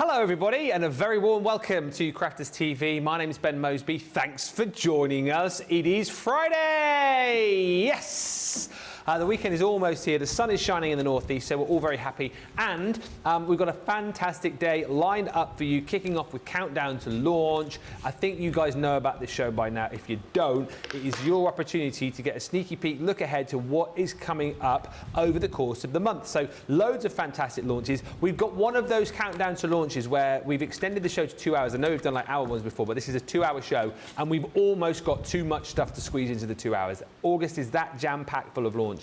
Hello everybody and a very warm welcome to Crafters TV. My name is Ben Moseby. Thanks for joining us. It is Friday! Yes! The weekend is almost here. The sun is shining in the northeast, so we're all very happy. And we've got a fantastic day lined up for you, kicking off with Countdown to Launch. I think you guys know about this show by now. If you don't, it is your opportunity to get a sneaky peek, look ahead to what is coming up over the course of the month. So loads of fantastic launches. We've got one of those Countdown to Launches where we've extended the show to 2 hours. I know we've done like hour ones before, but this is a 2-hour show, and we've almost got too much stuff to squeeze into the 2 hours. August is that jam-packed full of launches.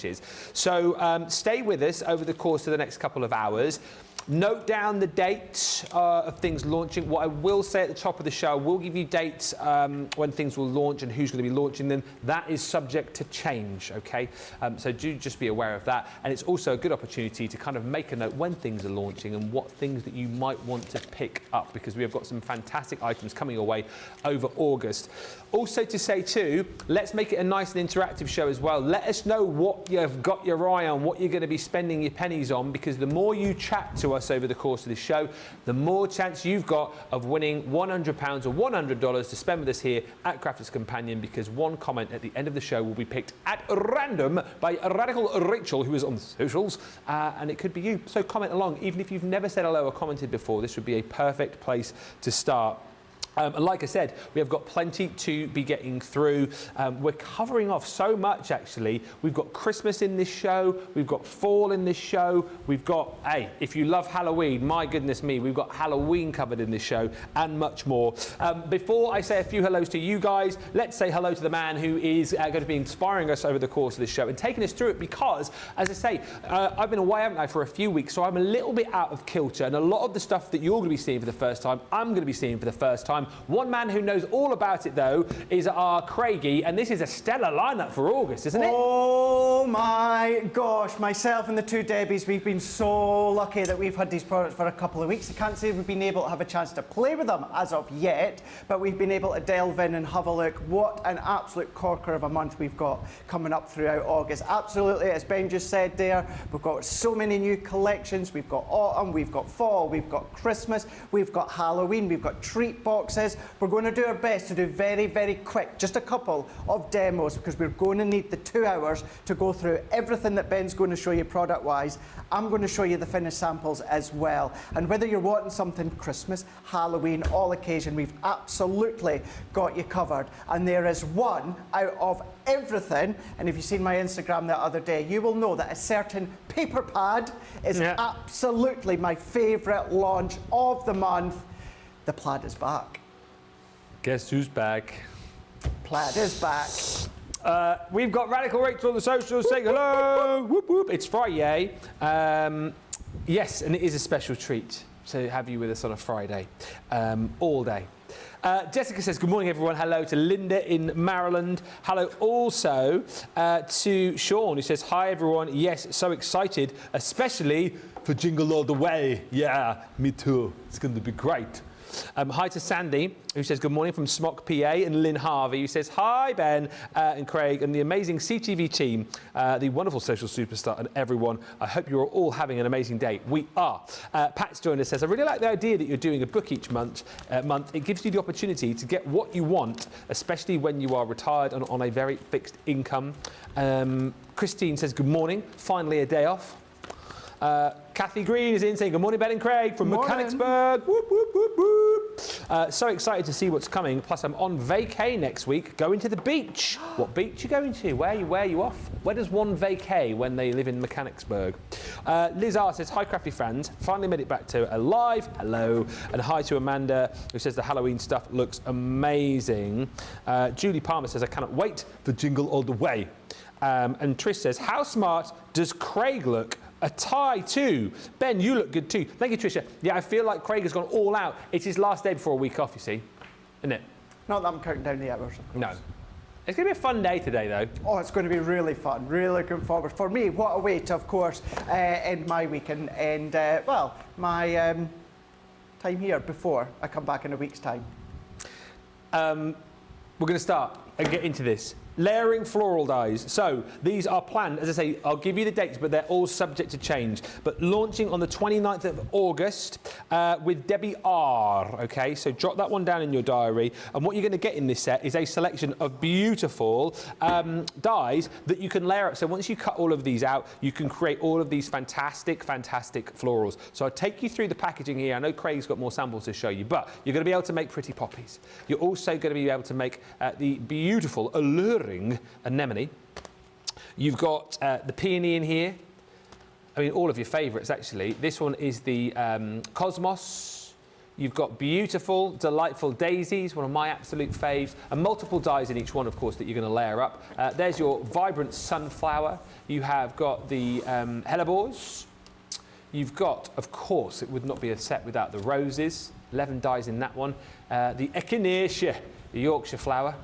So stay with us over the course of the next couple of hours. Note down the dates of things launching. What I will say at the top of the show, we'll give you dates when things will launch and who's going to be launching them. That is subject to change, okay? So do just be aware of that. And it's also a good opportunity to kind of make a note when things are launching and what things that you might want to pick up, because we have got some fantastic items coming your way over August. Also to say too, let's make it a nice and interactive show as well. Let us know what you've got your eye on, what you're going to be spending your pennies on, because the more you chat to us over the course of this show, the more chance you've got of winning £100 or $100 to spend with us here at Crafters Companion, because one comment at the end of the show will be picked at random by Radical Rachel, who is on the socials, and it could be you. So comment along. Even if you've never said hello or commented before, this would be a perfect place to start. And like I said, we have got plenty to be getting through. We're covering off so much, actually. We've got Christmas in this show. We've got fall in this show. We've got, hey, if you love Halloween, my goodness me, we've got Halloween covered in this show and much more. Before I say a few hellos to you guys, let's say hello to the man who is going to be inspiring us over the course of this show and taking us through it, because, as I say, I've been away, haven't I, for a few weeks, so I'm a little bit out of kilter, and a lot of the stuff that you're going to be seeing for the first time, I'm going to be seeing for the first time. One man who knows all about it, though, is our Craigie, and this is a stellar lineup for August, isn't it? Oh my gosh, myself and the two Debbies, we've been so lucky that we've had these products for a couple of weeks. I can't say we've been able to have a chance to play with them as of yet, but we've been able to delve in and have a look. What an absolute corker of a month we've got coming up throughout August. Absolutely, as Ben just said there, we've got so many new collections. We've got autumn, we've got fall, we've got Christmas, we've got Halloween, we've got treat boxes. We're going to do our best to do very, very quick, just a couple of demos, because we're going to need the 2 hours to go through everything that Ben's going to show you product-wise. I'm going to show you the finished samples as well. And whether you're wanting something Christmas, Halloween, all occasion, we've absolutely got you covered. And there is one out of everything, and if you've seen my Instagram the other day, you will know that a certain paper pad is absolutely my favourite launch of the month. The Plaid is back. Guess who's back? Plaid is back. We've got Radical Rachel on the socials saying hello. Whoop, whoop. It's Friday. Yes, and it is a special treat to have you with us on a Friday, all day. Jessica says, good morning, everyone. Hello to Linda in Maryland. Hello also to Sean, who says, hi, everyone. Yes, so excited, especially for Jingle All the Way. Yeah, me too. It's going to be great. Hi to Sandy, who says good morning from Smock, PA, and Lynn Harvey, who says hi, Ben and Craig, and the amazing CTV team, the wonderful social superstar, and everyone. I hope you're all having an amazing day. We are. Pat's joined us, says, I really like the idea that you're doing a book each month. It gives you the opportunity to get what you want, especially when you are retired and on a very fixed income. Christine says good morning. Finally a day off. Kathy Green is in saying good morning, Ben and Craig from Mechanicsburg. Whoop, whoop, whoop, whoop. So excited to see what's coming. Plus, I'm on vacay next week, going to the beach. What beach are you going to? Where are you off? Where does one vacay when they live in Mechanicsburg? Liz R says, hi, Crafty fans. Finally made it back to alive. Hello. And hi to Amanda, who says the Halloween stuff looks amazing. Julie Palmer says, I cannot wait for Jingle All the Way. And Trish says, how smart does Craig look? A tie too. Ben, you look good too. Thank you, Tricia. Yeah, I feel like Craig has gone all out. It's his last day before a week off, you see, isn't it? Not that I'm counting down the hours, of course. No. It's going to be a fun day today, though. Oh, it's going to be really fun. Really looking forward. For me, what a way to, of course, end my weekend and, well, my time here before I come back in a week's time. We're going to start and get into this. layering floral dies. So these are planned, as I say, I'll give you the dates, but they're all subject to change. But launching on the 29th of August with Debbie R. Okay, so jot that one down in your diary. And what you're going to get in this set is a selection of beautiful dies that you can layer up. So once you cut all of these out, you can create all of these fantastic, fantastic florals. So I'll take you through the packaging here. I know Craig's got more samples to show you, but you're going to be able to make pretty poppies. You're also going to be able to make the beautiful, alluring anemone. You've got the peony in here. I mean, all of your favourites, actually. This one is the Cosmos. You've got beautiful, delightful daisies, one of my absolute faves, and multiple dies in each one, of course, that you're going to layer up. There's your vibrant sunflower. You have got the hellebores. You've got, of course, it would not be a set without the roses. 11 dies in that one. The echinacea, the Yorkshire flower.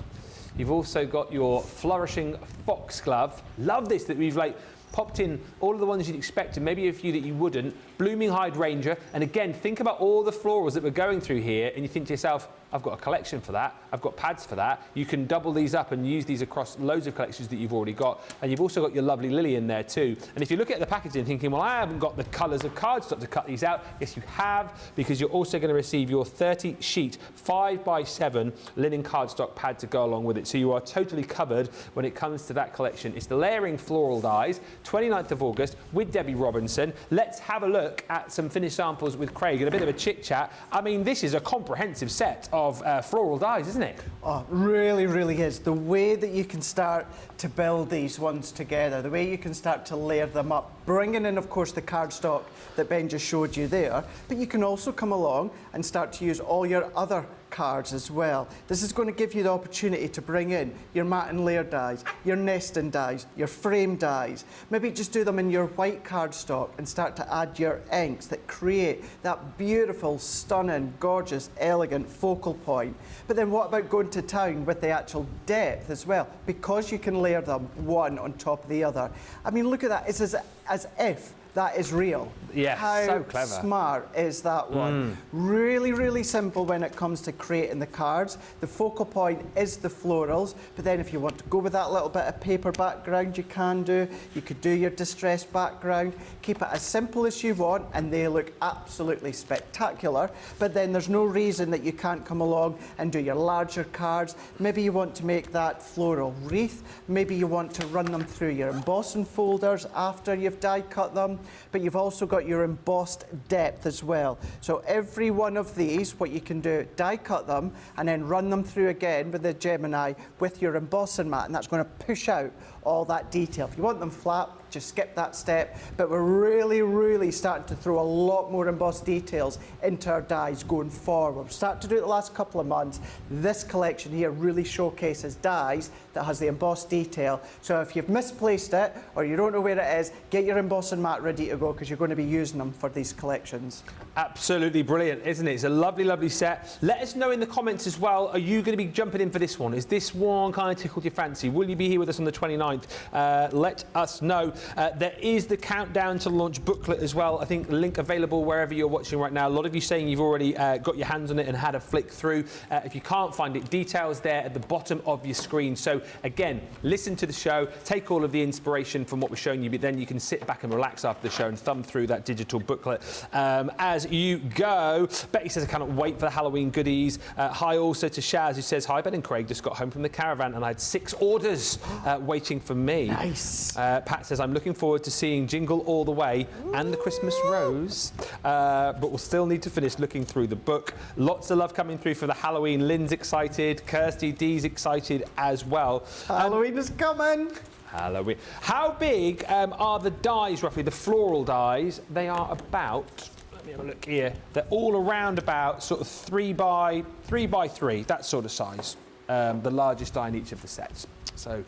You've also got your flourishing foxglove. Love this, that we've like popped in all of the ones you'd expect and maybe a few that you wouldn't. Blooming hydrangea. And again, think about all the florals that we're going through here and you think to yourself, I've got a collection for that. I've got pads for that. You can double these up and use these across loads of collections that you've already got. And you've also got your lovely lily in there too. And if you look at the packaging thinking, well, I haven't got the colours of cardstock to cut these out. Yes, you have, because you're also going to receive your 30 sheet 5x7 linen cardstock pad to go along with it. So you are totally covered when it comes to that collection. It's the layering floral dies, 29th of August with Debbie Robinson. Let's have a look at some finished samples with Craig and a bit of a chit chat. I mean, this is a comprehensive set of floral dies, isn't it? Oh, really, really is. The way that you can start to build these ones together, the way you can start to layer them up, bringing in, of course, the cardstock that Ben just showed you there, but you can also come along and start to use all your other cards as well. This is going to give you the opportunity to bring in your matte and layer dies, your nesting dies, your frame dies. Maybe just do them in your white cardstock and start to add your inks that create that beautiful, stunning, gorgeous, elegant focal point. But then what about going to town with the actual depth as well? Because you can layer them one on top of the other. I mean, look at that. It's as if that is real. Yeah, how so clever. Smart is that one? Really, really simple when it comes to creating the cards. The focal point is the florals, but then if you want to go with that little bit of paper background, you can do. You could do your distressed background. Keep it as simple as you want, and they look absolutely spectacular. But then there's no reason that you can't come along and do your larger cards. Maybe you want to make that floral wreath. Maybe you want to run them through your embossing folders after you've die cut them. But you've also got your embossed depth as well. So every one of these, what you can do, die cut them and then run them through again with the Gemini with your embossing mat, and that's going to push out all that detail. If you want them flat, just skip that step. But we're really, really starting to throw a lot more embossed details into our dies going forward. We've started to do it the last couple of months. This collection here really showcases dies that has the embossed detail. So if you've misplaced it or you don't know where it is, get your embossing mat ready to go because you're going to be using them for these collections. Absolutely brilliant, isn't it? It's a lovely, lovely set. Let us know in the comments as well, are you going to be jumping in for this one? Is this one kind of tickled your fancy? Will you be here with us on the 29th? Let us know. There is the countdown to launch booklet as well. I think link available wherever you're watching right now. A lot of you saying you've already got your hands on it and had a flick through. If you can't find it, details there at the bottom of your screen. So again, listen to the show, take all of the inspiration from what we're showing you, but then you can sit back and relax after the show and thumb through that digital booklet as you go. Betty says, I cannot wait for the Halloween goodies. Hi also to Shaz, who says, hi, Ben and Craig, just got home from the caravan and I had 6 orders waiting for me. Nice. Pat says, I'm looking forward to seeing Jingle all the way and the Christmas Rose, but we'll still need to finish looking through the book. Lots of love coming through for the Halloween. Lynn's excited, Kirsty D's excited as well. Halloween is coming. Halloween. How big are the dies roughly, the floral dies? They are about, let me have a look here, they're all around about sort of 3 by 3, that sort of size, the largest die in each of the sets. So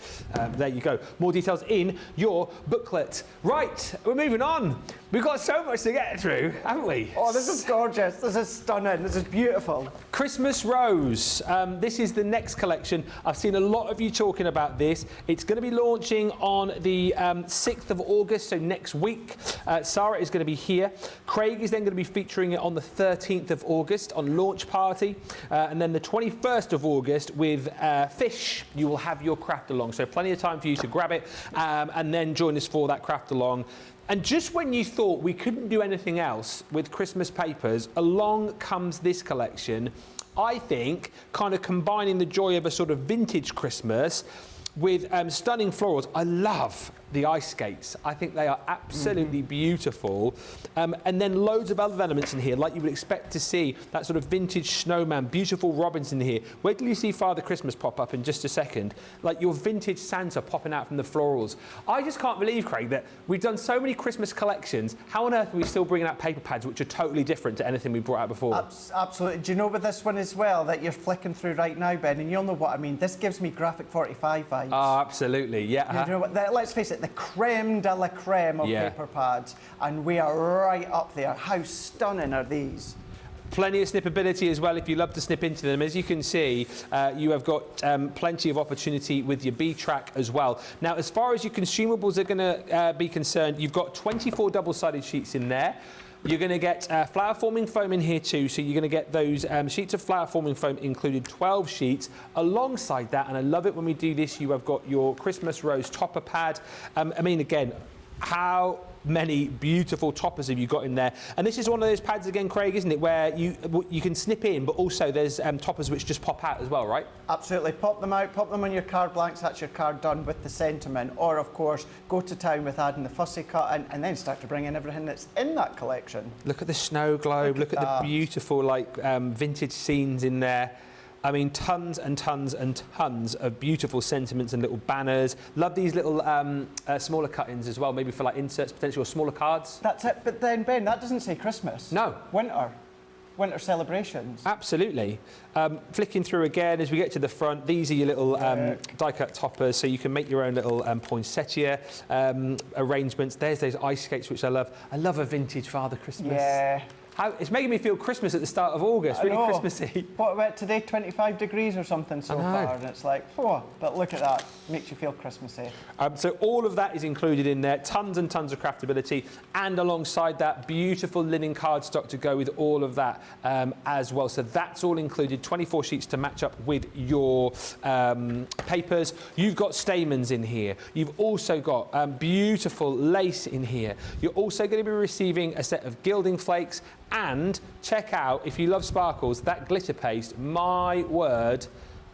there you go. More details in your booklet. Right, we're moving on. We've got so much to get through, haven't we? Oh, this is gorgeous. This is stunning. This is beautiful. Christmas Rose. This is the next collection. I've seen a lot of you talking about this. It's going to be launching on the 6th of August, so next week. Sarah is going to be here. Craig is then going to be featuring it on the 13th of August on launch party. And then the 21st of August with Fish, you will have your craft craft along. So plenty of time for you to grab it and then join us for that craft along. And just when you thought we couldn't do anything else with Christmas papers, along comes this collection. I think kind of combining the joy of a sort of vintage Christmas with stunning florals. I love the ice skates. I think they are absolutely beautiful. And then loads of other elements in here, like you would expect to see, that sort of vintage snowman, beautiful robins in here. Wait till you see Father Christmas pop up in just a second. Like your vintage Santa popping out from the florals. I just can't believe, Craig, that we've done so many Christmas collections. How on earth are we still bringing out paper pads, which are totally different to anything we brought out before? Absolutely. Do you know with this one as well, that you're flicking through right now, Ben, and you'll know what I mean. This gives me Graphic 45 vibes. Oh, absolutely, yeah. You know what, let's face it, the creme de la creme of paper pads, and we are right up there. How stunning are these? Plenty of snippability as well if you love to snip into them. As you can see, you have got plenty of opportunity with your B-track as well. Now, as far as your consumables are going to be concerned, you've got 24 double-sided sheets in there. You're going to get flower forming foam in here too, so you're going to get those sheets of flower forming foam included, 12 sheets. Alongside that, and I love it when we do this, you have got your Christmas rose topper pad. I mean, again, how many beautiful toppers have you got in there? And this is one of those pads again, Craig, isn't it, where you can snip in, but also there's toppers which just pop out as well, right? Absolutely. Pop them out, pop them on your card blanks, that's your card done with the sentiment. Or, of course, go to town with adding the fussy cut and then start to bring in everything that's in that collection. Look at the snow globe, look at the beautiful vintage scenes in there. I mean, tons and tons and tons of beautiful sentiments and little banners. Love these little smaller cut-ins as well, maybe for like inserts, potentially, or smaller cards. That's it. But then, Ben, that doesn't say Christmas. No. Winter celebrations. Absolutely. Flicking through again as we get to the front, these are your little die-cut toppers, so you can make your own little poinsettia arrangements. There's those ice skates, which I love. I love a vintage Father Christmas. Yeah. It's making me feel Christmas at the start of August, really Christmassy. What about today, 25 degrees or something so far, and it's like, oh, but look at that, makes you feel Christmassy. So all of that is included in there, tons and tons of craftability, and alongside that, beautiful linen cardstock to go with all of that as well. So that's all included, 24 sheets to match up with your papers. You've got stamens in here. You've also got beautiful lace in here. You're also going to be receiving a set of gilding flakes. And check out, if you love sparkles, that glitter paste, my word,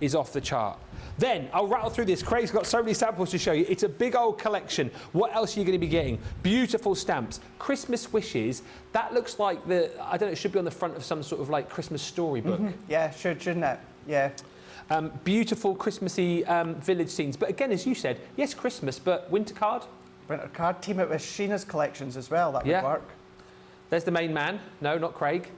is off the chart. Then, I'll rattle through this. Craig's got so many samples to show you. It's a big old collection. What else are you going to be getting? Beautiful stamps. Christmas wishes. That looks like I don't know, it should be on the front of some sort of like Christmas storybook. Yeah, shouldn't it? Yeah. Beautiful Christmassy village scenes. But again, as you said, yes, Christmas, but winter card. Winter card. Team it with Sheena's collections as well. That would work. There's the main man. No, not Craig.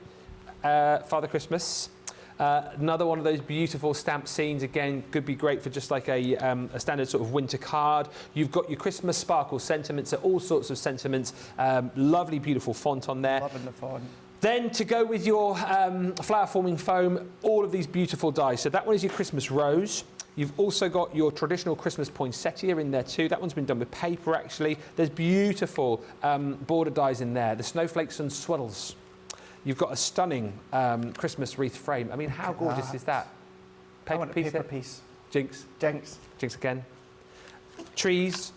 Father Christmas. Another one of those beautiful stamp scenes. Again, could be great for just like a standard sort of winter card. You've got your Christmas sparkle sentiments, all sorts of sentiments. Lovely, beautiful font on there. Loving the font. Then to go with your flower forming foam, all of these beautiful dies. So that one is your Christmas rose. You've also got your traditional Christmas poinsettia in there too. That one's been done with paper, actually. There's beautiful border dies in there. The snowflakes and swaddles. You've got a stunning Christmas wreath frame. I mean, how gorgeous is that? Paper piece. Jinx. Jinx. Jinx again. Trees.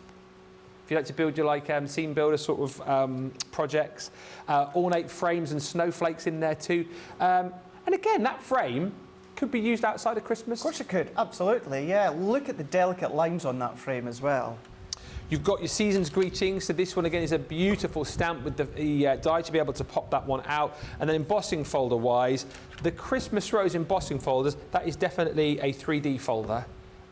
If you like to build your scene builder sort of projects. Ornate frames and snowflakes in there too. And again, that frame could be used outside of Christmas. Of course it could, absolutely, yeah. Look at the delicate lines on that frame as well. You've got your season's greetings. So this one again is a beautiful stamp with the die to be able to pop that one out. And then embossing folder wise, the Christmas rose embossing folders, that is definitely a 3D folder.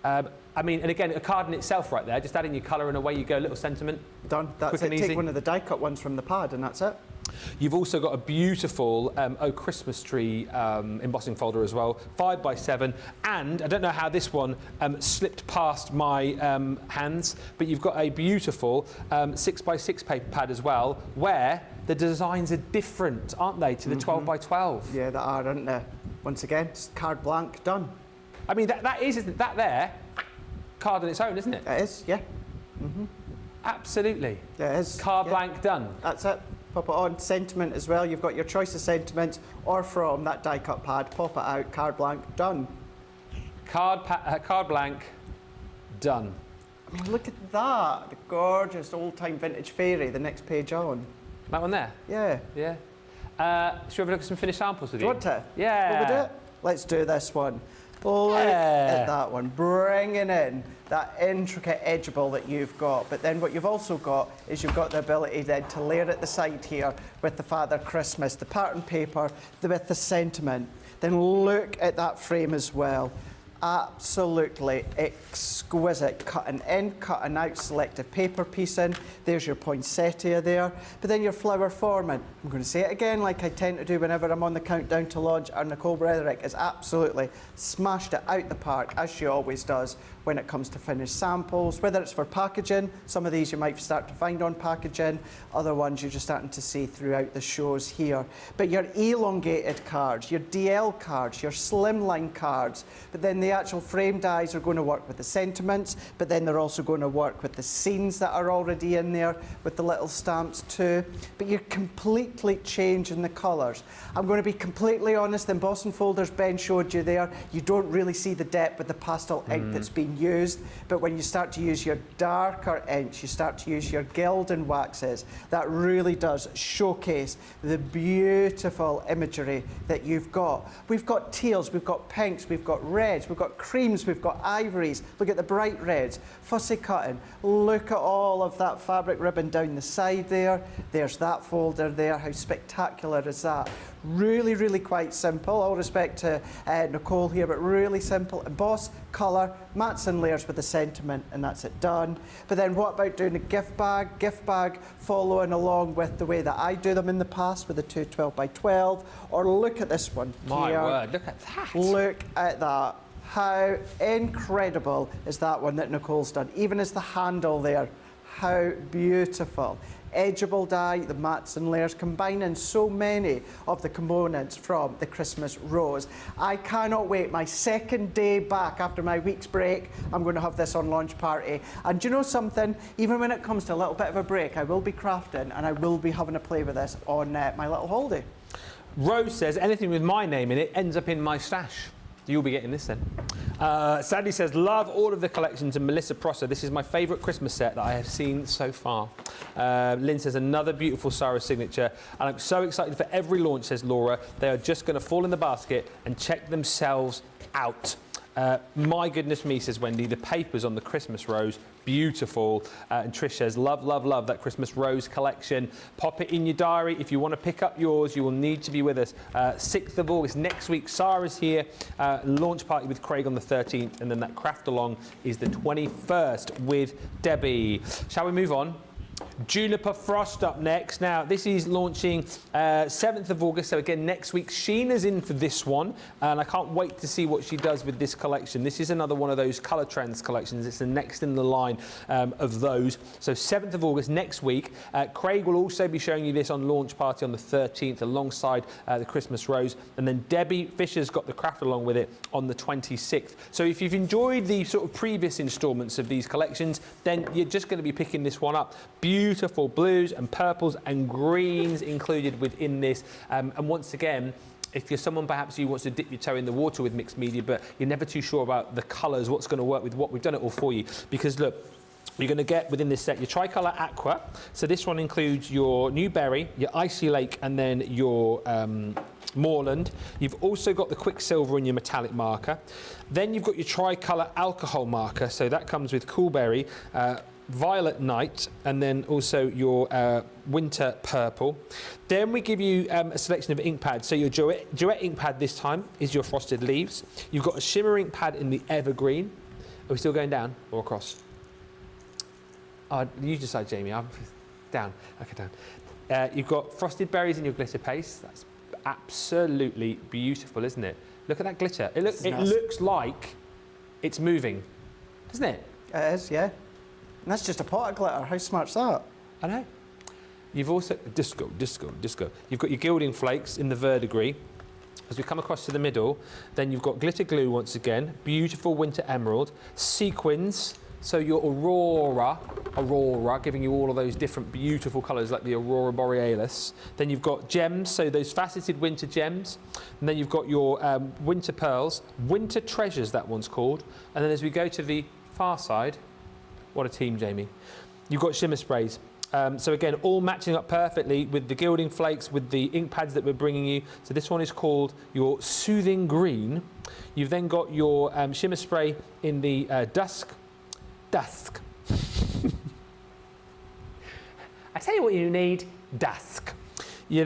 I mean, and again, a card in itself right there, just adding your colour and away you go, little sentiment. Done, that's it. Take one of the die cut ones from the pad and that's it. You've also got a beautiful Oh Christmas Tree embossing folder as well, 5x7, and I don't know how this one slipped past my hands, but you've got a beautiful 6x6 paper pad as well, where the designs are different, aren't they, to the 12x12? Yeah, they are, aren't they? Once again, just card blank, done. I mean, that isn't that there, card on its own, isn't it? It is, yeah. Absolutely. Yeah, it is. Card blank done. That's it. Pop it on. Sentiment as well. You've got your choice of sentiments or from that die cut pad. Pop it out. Card blank. Done. Card blank. done. I mean, look at that. The gorgeous old-time vintage fairy, the next page on. That one there? Yeah. Yeah. Should we have a look at some finished samples with Do you? you want to? Yeah. Will we do it? Let's do this one. Look at that one, bringing in that intricate edgeable that you've got. But then what you've also got is you've got the ability then to layer at the side here with the Father Christmas, the pattern paper, with the sentiment. Then look at that frame as well. Absolutely exquisite. Cutting in, cutting out, selective paper piecing. There's your poinsettia there. But then your flower forming. I'm going to say it again like I tend to do whenever I'm on the countdown to launch. And Nicole Brederick has absolutely smashed it out the park, as she always does, when it comes to finished samples. Whether it's for packaging, some of these you might start to find on packaging. Other ones you're just starting to see throughout the shows here. But your elongated cards, your DL cards, your slimline cards. But then the actual frame dies are going to work with the sentiments, but then they're also going to work with the scenes that are already in there with the little stamps too. But you're completely changing the colours. I'm going to be completely honest, the embossing folders Ben showed you there, you don't really see the depth with the pastel ink that's been used, but when you start to use your darker inks, you start to use your gilding waxes, that really does showcase the beautiful imagery that you've got. We've got teals, we've got pinks, we've got reds, we've got creams, we've got ivories. Look at the bright reds, fussy cutting. Look at all of that fabric ribbon down the side there. There's that folder there. How spectacular is that? Really, really quite simple. All respect to Nicole here, but really simple. Emboss, colour, mats and layers with the sentiment, and that's it done. But then what about doing a gift bag? Gift bag following along with the way that I do them in the past with the 2 12x12. Or look at this one here. My word, look at that. Look at that. How incredible is that one that Nicole's done? Even as the handle there, how beautiful. Edgeable die, the mats and layers, combining so many of the components from the Christmas rose. I cannot wait. My second day back after my week's break, I'm going to have this on launch party. And do you know something? Even when it comes to a little bit of a break, I will be crafting and I will be having a play with this on my little holiday. Rose says anything with my name in it ends up in my stash. You'll be getting this then. Sandy says, love all of the collections, and Melissa Prosser, this is my favourite Christmas set that I have seen so far. Lynn says, another beautiful Sarah signature, and I'm so excited for every launch, says Laura. They are just going to fall in the basket and check themselves out. My goodness me, says Wendy, the papers on the Christmas rose, beautiful. And Trish says, love, love, love that Christmas rose collection. Pop it in your diary. If you want to pick up yours, you will need to be with us. 6th of August, next week, Sarah's here. Launch party with Craig on the 13th, and then that craft along is the 21st with Debbie. Shall we move on? Juniper Frost up next. Now, this is launching 7th of August, so again, next week. Sheena's in for this one, and I can't wait to see what she does with this collection. This is another one of those colour trends collections. It's the next in the line of those. So 7th of August, next week. Craig will also be showing you this on launch party on the 13th, alongside the Christmas rose, and then Debbie Fisher's got the craft along with it on the 26th. So if you've enjoyed the sort of previous instalments of these collections, then you're just going to be picking this one up. Beautiful blues and purples and greens included within this. And once again, if you're someone perhaps who wants to dip your toe in the water with mixed media, but you're never too sure about the colours, what's going to work with what, we've done it all for you. Because look, you're going to get within this set your tricolour aqua. So this one includes your new berry, your icy lake, and then your moorland. You've also got the quicksilver and your metallic marker. Then you've got your tricolour alcohol marker. So that comes with coolberry, violet night, and then also your winter purple. Then we give you a selection of ink pads. So your duet ink pad this time is your frosted leaves. You've got a shimmer ink pad in the evergreen. Are we still going down or across? You decide, Jamie. I'm down. Okay, down. You've got frosted berries in your glitter paste. That's absolutely beautiful, isn't it? Look at that glitter. It looks like it's moving, doesn't it? It is, yeah. And that's just a pot of glitter. How smart's that? I know. You've also, disco. You've got your gilding flakes in the verdigris. As we come across to the middle, then you've got glitter glue once again, beautiful winter emerald, sequins, so your aurora, giving you all of those different beautiful colours like the aurora borealis. Then you've got gems, so those faceted winter gems. And then you've got your winter pearls, winter treasures, that one's called. And then as we go to the far side, what a team, Jamie. You've got shimmer sprays. So again, all matching up perfectly with the gilding flakes, with the ink pads that we're bringing you. So this one is called your Soothing Green. You've then got your shimmer spray in the Dusk. I tell you what you need, Dusk. You're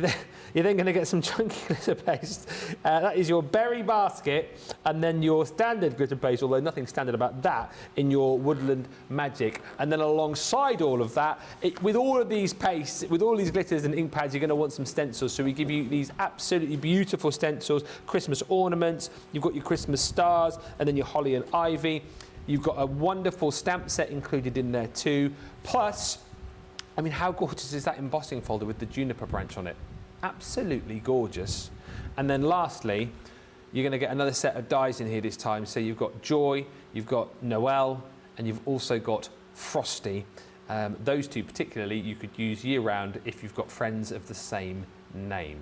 then going to get some chunky glitter paste. That is your berry basket, and then your standard glitter paste, although nothing standard about that, in your Woodland Magic. And then alongside all of that, with all of these pastes, with all these glitters and ink pads, you're going to want some stencils. So we give you these absolutely beautiful stencils, Christmas ornaments. You've got your Christmas stars, and then your holly and ivy. You've got a wonderful stamp set included in there too. Plus, I mean, how gorgeous is that embossing folder with the Juniper branch on it? Absolutely gorgeous. And then lastly, you're going to get another set of dies in here this time. So you've got Joy, you've got Noel, and you've also got Frosty. Those two particularly you could use year round if you've got friends of the same name.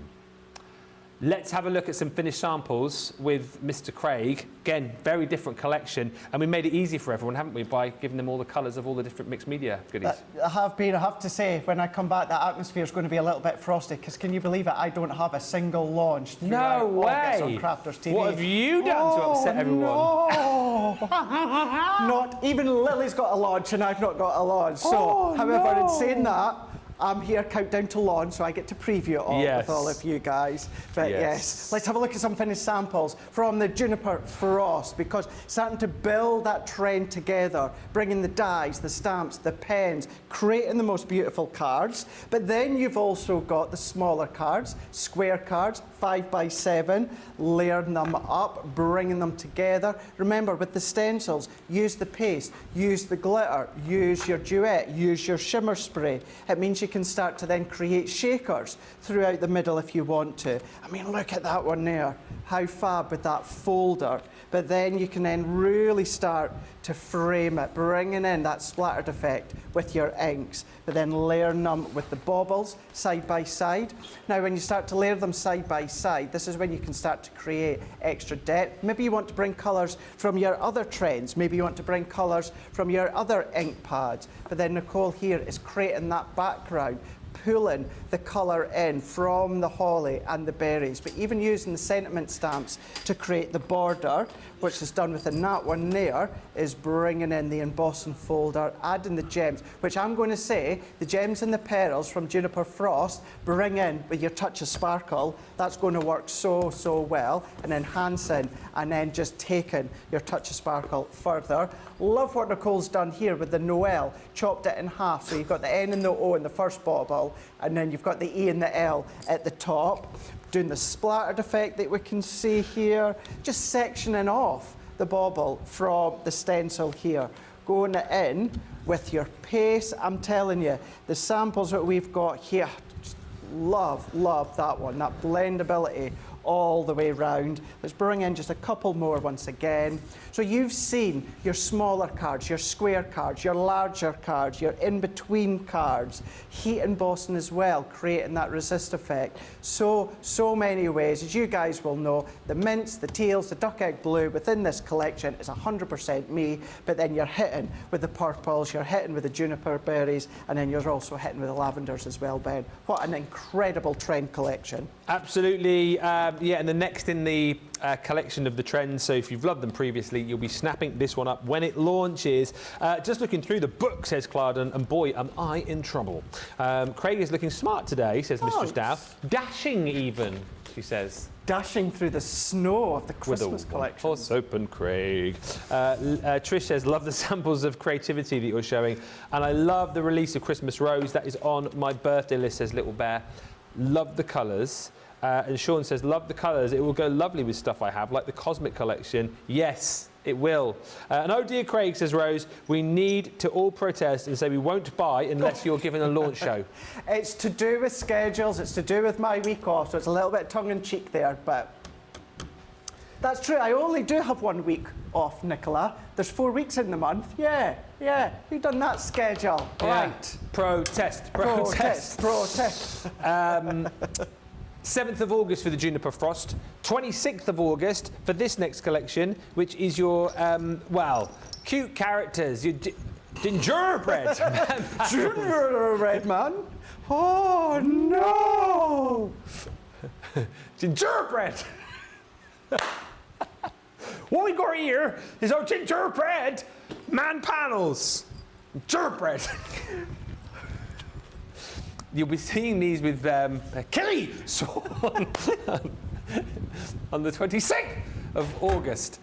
Let's have a look at some finished samples with Mr. Craig. Again, very different collection, and we made it easy for everyone, haven't we, by giving them all the colours of all the different mixed media goodies. I have to say, when I come back, the atmosphere is going to be a little bit frosty, because can you believe it? I don't have a single launch throughout August on Crafters TV. What have you done to upset everyone? No. Not even Lily's got a launch, and I've not got a launch. So, however, in saying that, I'm here, countdown to launch, so I get to preview it all with all of you guys. But yes, let's have a look at some finished samples from the Juniper Frost, because starting to build that trend together, bringing the dies, the stamps, the pens, creating the most beautiful cards. But then you've also got the smaller cards, square cards, 5x7, layering them up, bringing them together. Remember, with the stencils, use the paste, use the glitter, use your duet, use your shimmer spray. It means you can start to then create shakers throughout the middle if you want to. I mean, look at that one there. How fab with that folder. But then you can then really start to frame it, bringing in that splattered effect with your inks, but then layering them with the baubles side by side. Now, when you start to layer them side by side, this is when you can start to create extra depth. Maybe you want to bring colours from your other trends. Maybe you want to bring colours from your other ink pads. But then Nicole here is creating that background, pulling the colour in from the holly and the berries, but even using the sentiment stamps to create the border, which is done within that one there, is bringing in the embossing folder, adding the gems, which I'm going to say, the gems and the pearls from Juniper Frost, bring in with your touch of sparkle. That's going to work so, so well, and enhancing, and then just taking your touch of sparkle further. Love what Nicole's done here with the Noel, chopped it in half, so you've got the N and the O in the first bauble, and then you've got the E and the L at the top, doing the splattered effect that we can see here, just sectioning off the bauble from the stencil here, going in with your paste. I'm telling you, the samples that we've got here, just love that one, that blendability all the way round. Let's bring in just a couple more once again. So you've seen your smaller cards, your square cards, your larger cards, your in-between cards, heat embossing as well, creating that resist effect. So many ways. As you guys will know, the mints, the teals, the duck egg blue within this collection is 100% me, but then you're hitting with the purples, you're hitting with the juniper berries, and then you're also hitting with the lavenders as well, Ben. What an incredible trend collection. Absolutely. Yeah, and the next in the collection of the trends, so if you've loved them previously, you'll be snapping this one up when it launches. Just looking through the book, says Clarden, and boy, am I in trouble. Craig is looking smart today, says Mistress Dow. Dashing even, she says. Dashing through the snow of the Christmas collection. Horse open, Craig. Trish says, love the samples of creativity that you're showing, and I love the release of Christmas Rose. That is on my birthday list, says Little Bear. Love the colours. And Sean says, love the colours. It will go lovely with stuff I have, like the Cosmic collection. Yes, it will. And oh dear Craig, says Rose, we need to all protest and say we won't buy unless you're given a launch show. It's to do with schedules, it's to do with my week off, so it's a little bit tongue-in-cheek there, but that's true. I only do have 1 week off, Nicola. There's 4 weeks in the month. Yeah. You've done that schedule. Yeah. Right. Protest. 7th of August for the Juniper Frost, 26th of August for this next collection, which is your, well, cute characters. Your gingerbread. Gingerbread man. Oh no! Gingerbread. What we got here is our gingerbread man panels. Gingerbread. You'll be seeing these with Kelly Swan on the 26th of August.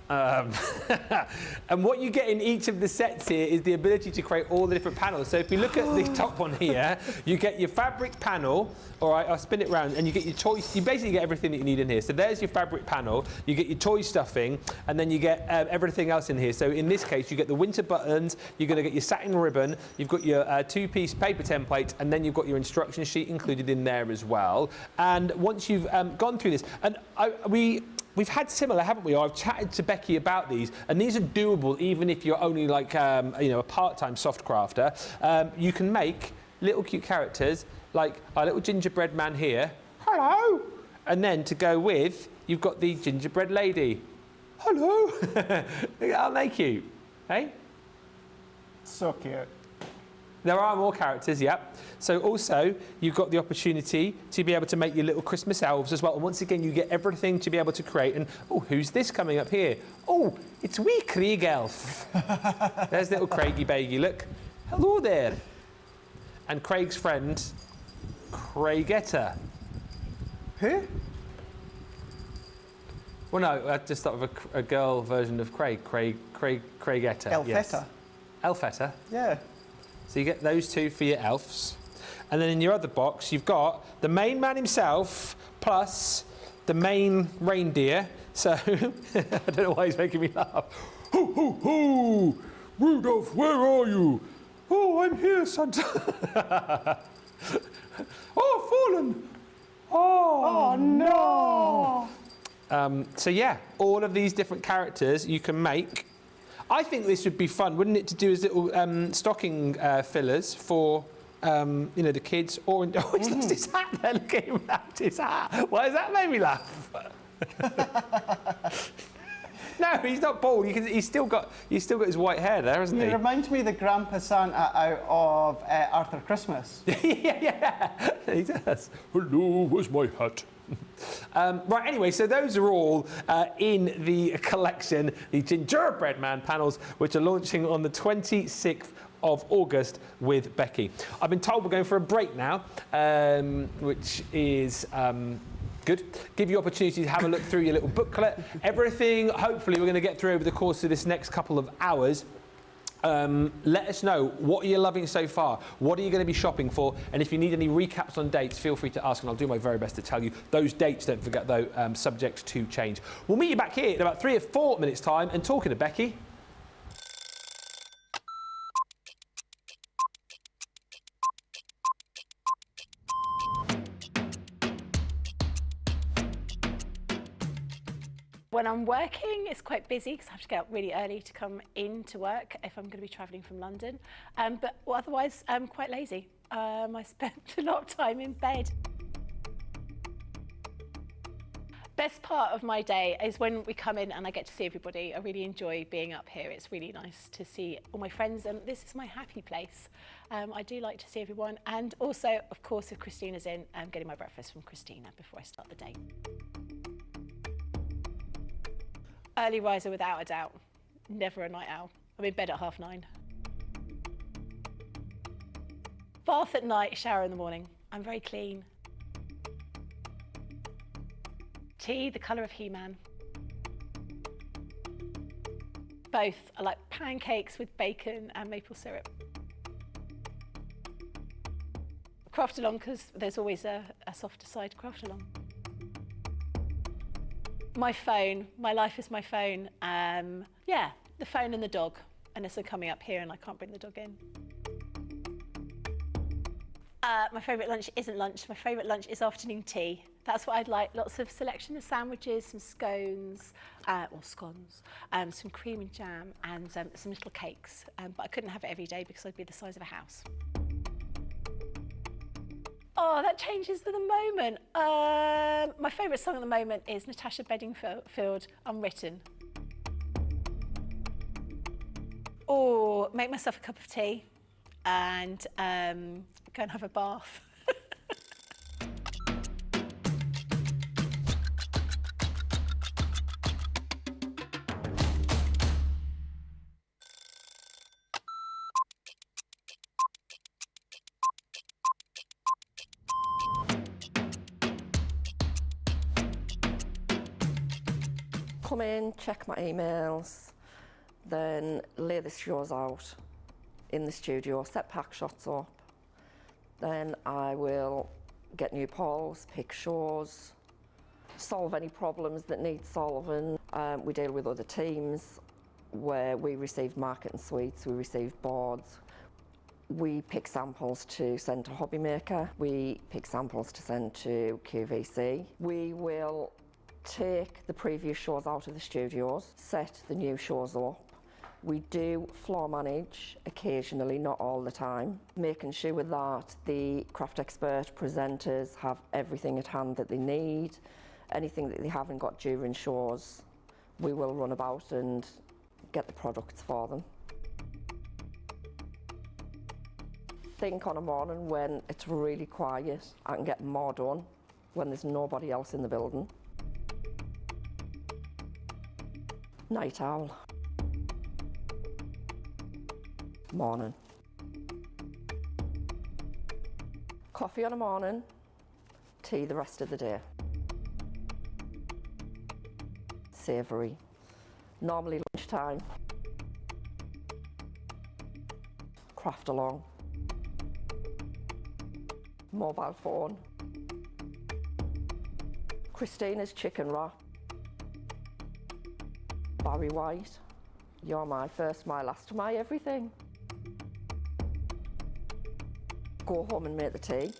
And what you get in each of the sets here is the ability to create all the different panels. So if you look at the top one here, you get your fabric panel. All right, I'll spin it around, and you get your toy. You basically get everything that you need in here. So there's your fabric panel. You get your toy stuffing, and then you get everything else in here. So in this case, you get the winter buttons. You're going to get your satin ribbon. You've got your two-piece paper template, and then you've got your instruction sheet included in there as well. And once you've gone through this, and we've had similar, haven't we? I've chatted to Becky about these, and these are doable even if you're only like a part-time soft crafter. You can make little cute characters like our little gingerbread man here. Hello. And then to go with, you've got the gingerbread lady. Hello. Aren't they cute? Hey? So cute. There are more characters, yep. So also, you've got the opportunity to be able to make your little Christmas elves as well. And once again, you get everything to be able to create. And, oh, who's this coming up here? Oh, it's wee Craig elf. There's little Craigie Baggy, look. Hello there. And Craig's friend, Craigetta. Who? Well, no, I just thought of a girl version of Craig. Craigetta. Elfetta. Yes. Elfetta. Yeah. So you get those two for your elves. And then in your other box, you've got the main man himself plus the main reindeer. So, I don't know why he's making me laugh. Ho, ho, ho! Rudolph, where are you? Oh, I'm here, Santa. Oh, fallen. Oh, no! So yeah, all of these different characters you can make. I think this would be fun, wouldn't it, to do as little stocking fillers for, the kids. Or oh, he's lost his hat there. Look at him without his hat. Why has that made me laugh? No, he's not bald. He's still got his white hair there, hasn't he? He reminds me of the Grandpa Santa out of Arthur Christmas. yeah, he does. Hello, where's my hat? Right, anyway, so those are all in the collection, the Gingerbread Man panels, which are launching on the 26th of August with Becky. I've been told we're going for a break now, which is good. Give you opportunity to have a look through your little booklet. Everything, hopefully, we're going to get through over the course of this next couple of hours. Let us know, what are you loving so far? What are you going to be shopping for? And if you need any recaps on dates, feel free to ask, and I'll do my very best to tell you. Those dates, don't forget though, subject to change. We'll meet you back here in about 3 or 4 minutes' time, and talking to Becky. When I'm working, it's quite busy because I have to get up really early to come into work if I'm going to be travelling from London. But otherwise, I'm quite lazy. I spend a lot of time in bed. Best part of my day is when we come in and I get to see everybody. I really enjoy being up here. It's really nice to see all my friends, and this is my happy place. I do like to see everyone, and also, of course, if Christina's in, I'm getting my breakfast from Christina before I start the day. Early riser without a doubt, never a night owl. I'm in bed at 9:30. Bath at night, shower in the morning. I'm very clean. Tea, the colour of He-Man. Both. I like pancakes with bacon and maple syrup. Craft along, because there's always a softer side to craft along. My phone, my life is my phone. Yeah, the phone and the dog, unless I'm coming up here and I can't bring the dog in. My favourite lunch isn't lunch, my favourite lunch is afternoon tea. That's what I'd like, lots of selection of sandwiches, some scones, or scones, some cream and jam, and some little cakes. But I couldn't have it every day because I'd be the size of a house. Oh, that changes for the moment. My favourite song at the moment is Natasha Bedingfield, Unwritten. or make myself a cup of tea and go and have a bath. Come in, check my emails, then lay the shows out in the studio, set pack shots up. Then I will get new polls, pick shows, solve any problems that need solving. We deal with other teams where we receive marketing suites, we receive boards. We pick samples to send to Hobby Maker. We pick samples to send to QVC. We will take the previous shows out of the studios, set the new shows up. We do floor manage occasionally, not all the time, making sure that the craft expert presenters have everything at hand that they need. Anything that they haven't got during shows, we will run about and get the products for them. Think on a morning when it's really quiet, I can get more done when there's nobody else in the building. Night owl. Morning. Coffee on a morning, tea the rest of the day. Savoury. Normally lunchtime. Craft along. Mobile phone. Christina's chicken wrap. Barry White, you're my first, my last, my everything. Go home and make the tea.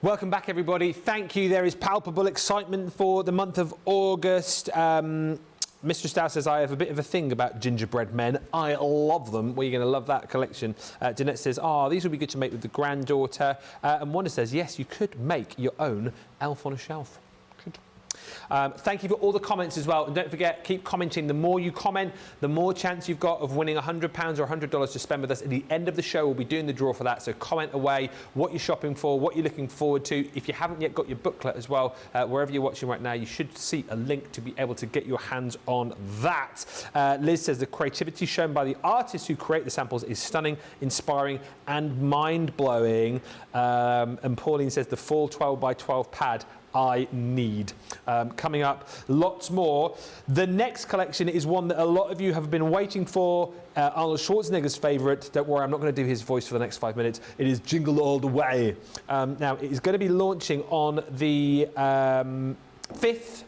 Welcome back, everybody. Thank you. There is palpable excitement for the month of August. Mr. Stow says, I have a bit of a thing about gingerbread men. I love them. Well, you're going to love that collection. Jeanette says, these would be good to make with the granddaughter. And Wanda says, yes, you could make your own elf on a shelf. Thank you for all the comments as well. And don't forget, keep commenting. The more you comment, the more chance you've got of winning £100 or $100 to spend with us. At the end of the show, we'll be doing the draw for that. So comment away what you're shopping for, what you're looking forward to. If you haven't yet got your booklet as well, wherever you're watching right now, you should see a link to be able to get your hands on that. Liz says the creativity shown by the artists who create the samples is stunning, inspiring and mind-blowing. And Pauline says the full 12 by 12 pad I need. Coming up, lots more. The next collection is one that a lot of you have been waiting for. Arnold Schwarzenegger's favourite. Don't worry, I'm not going to do his voice for the next 5 minutes. It is Jingle All the Way. Now, it is going to be launching on the 5th.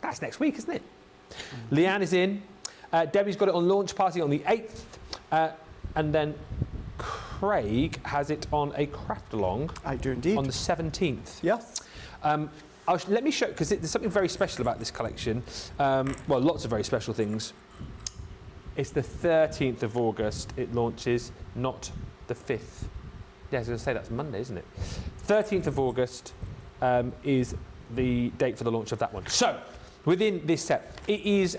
That's next week, isn't it? Leanne is in. Debbie's got it on launch party on the 8th. And then Craig has it on a craft along. I do indeed. On the 17th. Yes. Let me show, because there's something very special about this collection. Well, lots of very special things. It's the 13th of August it launches, not the 5th. Yeah, I was going to say that's Monday, isn't it? 13th of August is the date for the launch of that one. So, within this set, it is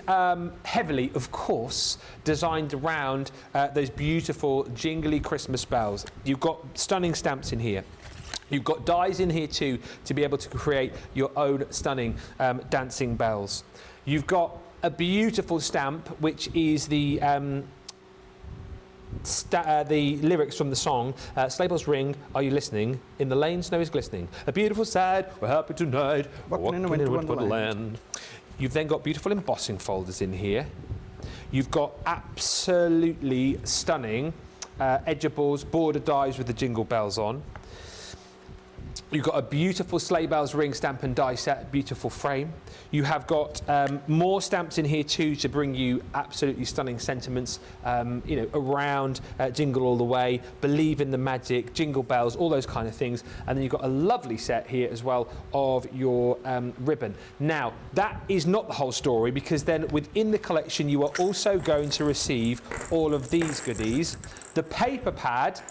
heavily, of course, designed around those beautiful jingly Christmas bells. You've got stunning stamps in here. You've got dies in here too to be able to create your own stunning dancing bells. You've got a beautiful stamp, which is the lyrics from the song, Sleigh bells ring, are you listening? In the lane, snow is glistening. A beautiful side, we're happy tonight, walking in a winter wonderland. You've then got beautiful embossing folders in here. You've got absolutely stunning edgeables, border dies with the jingle bells on. You've got a beautiful sleigh bells ring stamp and die set, beautiful frame. You have got more stamps in here too to bring you absolutely stunning sentiments, you know, around Jingle All the Way, Believe in the Magic, Jingle Bells, all those kind of things. And then you've got a lovely set here as well of your ribbon. Now, that is not the whole story, because then within the collection you are also going to receive all of these goodies. The paper pad,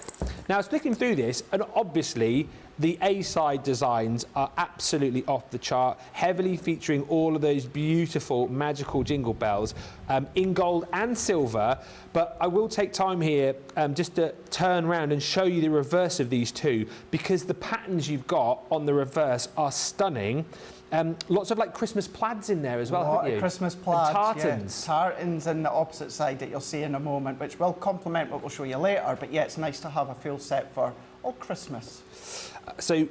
Now, I was flicking through this, and obviously the A-side designs are absolutely off the chart, heavily featuring all of those beautiful, magical jingle bells in gold and silver. But I will take time here just to turn around and show you the reverse of these two, because the patterns you've got on the reverse are stunning. Lots of like Christmas plaids in there as well, haven't you? Christmas plaids, and tartans. Yeah. Tartans in the opposite side that you'll see in a moment, which will complement what we'll show you later. But yeah, it's nice to have a full set for all Christmas. So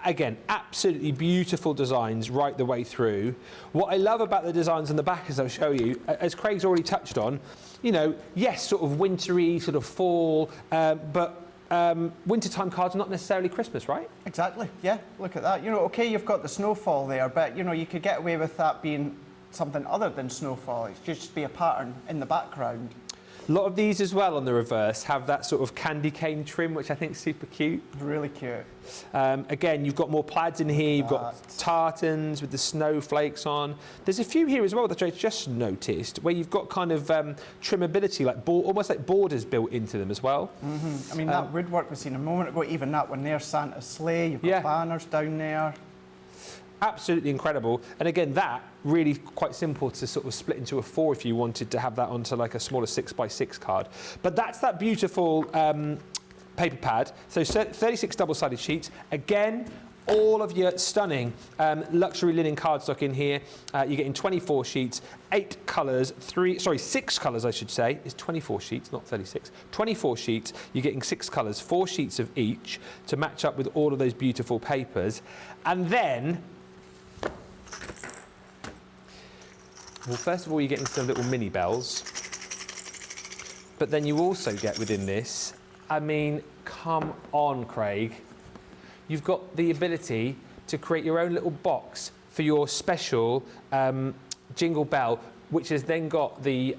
again, absolutely beautiful designs right the way through. What I love about the designs on the back, as I'll show you, as Craig's already touched on, you know, yes, sort of wintry, sort of fall, but wintertime cards are not necessarily Christmas, right? Exactly, yeah, look at that. You know, okay, you've got the snowfall there, but, you know, you could get away with that being something other than snowfall. It could just be a pattern in the background. A lot of these as well on the reverse have that sort of candy cane trim, which I think is super cute. Really cute. Again, you've got more plaids in here. You've got tartans with the snowflakes on. There's a few here as well that I just noticed where you've got kind of trimmability, like almost like borders built into them as well. Mm-hmm. I mean, that woodwork we seen a moment ago, even that one there, Santa's sleigh, you've got banners down there. Absolutely incredible. And again, that really quite simple to sort of split into a 4 if you wanted to have that onto like a smaller 6x6 card. But that's that beautiful paper pad. So 36 double-sided sheets. Again, all of your stunning luxury linen cardstock in here. You're getting 24 sheets, 8 colours, 6 colours I should say. It's 24 sheets, not 36. 24 sheets, you're getting 6 colours, 4 sheets of each to match up with all of those beautiful papers. And then, well, first of all, you're getting some little mini bells. But then you also get within this, I mean, come on, Craig. You've got the ability to create your own little box for your special jingle bell, which has then got the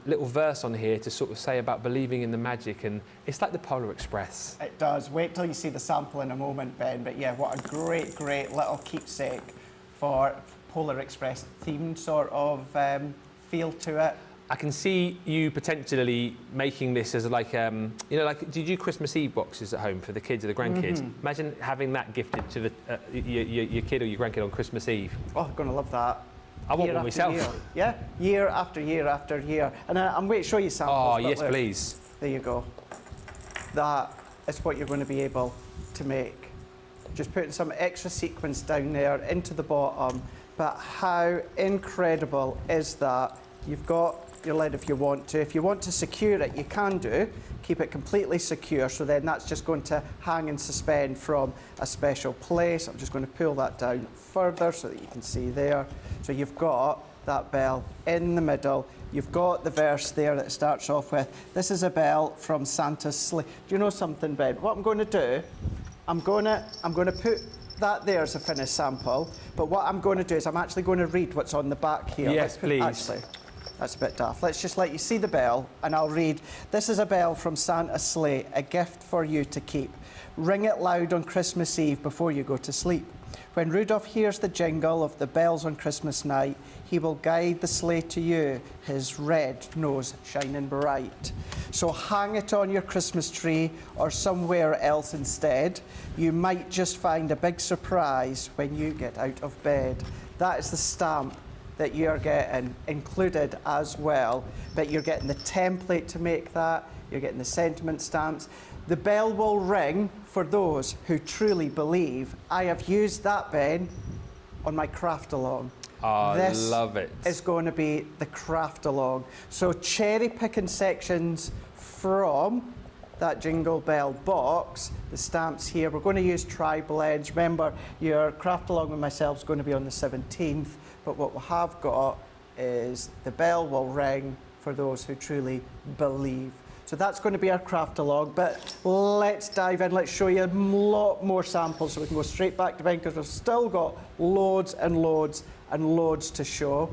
little verse on here to sort of say about believing in the magic, and it's like the Polar Express. It does. Wait till you see the sample in a moment, Ben. But yeah, what a great, great little keepsake for Polar Express themed sort of feel to it. I can see you potentially making this as like, you know, like, do you do Christmas Eve boxes at home for the kids or the grandkids? Mm-hmm. Imagine having that gifted to the, your kid or your grandkid on Christmas Eve. Oh, I'm going to love that. I want one myself. Year. Yeah, year after year after year. And I'm waiting to show you samples. Oh, yes, look, please. There you go. That is what you're going to be able to make. Just putting some extra sequins down there into the bottom. But how incredible is that? You've got your lid if you want to. If you want to secure it, you can do. Keep it completely secure, so then that's just going to hang and suspend from a special place. I'm just going to pull that down further so that you can see there. So you've got that bell in the middle. You've got the verse there that it starts off with. This is a bell from Santa's sleigh. Do you know something, Ben? What I'm going to do, I'm going to put that there as a finished sample, but what I'm going to do is I'm actually going to read what's on the back here. Yes, please. Actually, that's a bit daft. Let's just let you see the bell, and I'll read. This is a bell from Santa's sleigh, a gift for you to keep. Ring it loud on Christmas Eve before you go to sleep. When Rudolph hears the jingle of the bells on Christmas night, he will guide the sleigh to you, his red nose shining bright. So hang it on your Christmas tree or somewhere else instead. You might just find a big surprise when you get out of bed. That is the stamp that you're getting included as well, but you're getting the template to make that, you're getting the sentiment stamps. The bell will ring for those who truly believe. I have used that, Ben, on my craft along. I love it. This is going to be the craft along. So cherry picking sections from that Jingle Bell box, the stamps here. We're going to use tri-blends. Remember, your craft along with myself is going to be on the 17th, but what we have got is the bell will ring for those who truly believe. So that's going to be our craft along, but let's dive in. Let's show you a lot more samples so we can go straight back to Ben, because we've still got loads and loads and loads to show.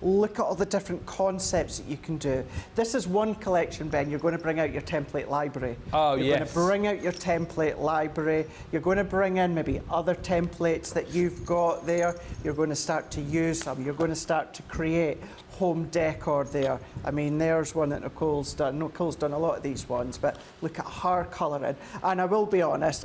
look at all the different concepts that you can do. This is one collection, Ben. You're going to bring out your template library. Oh, You're going to bring out your template library. You're going to bring in maybe other templates that you've got there. You're going to start to use them. You're going to start to create home decor there. I mean, there's one that Nicole's done. Nicole's done a lot of these ones, but look at her colouring. And I will be honest,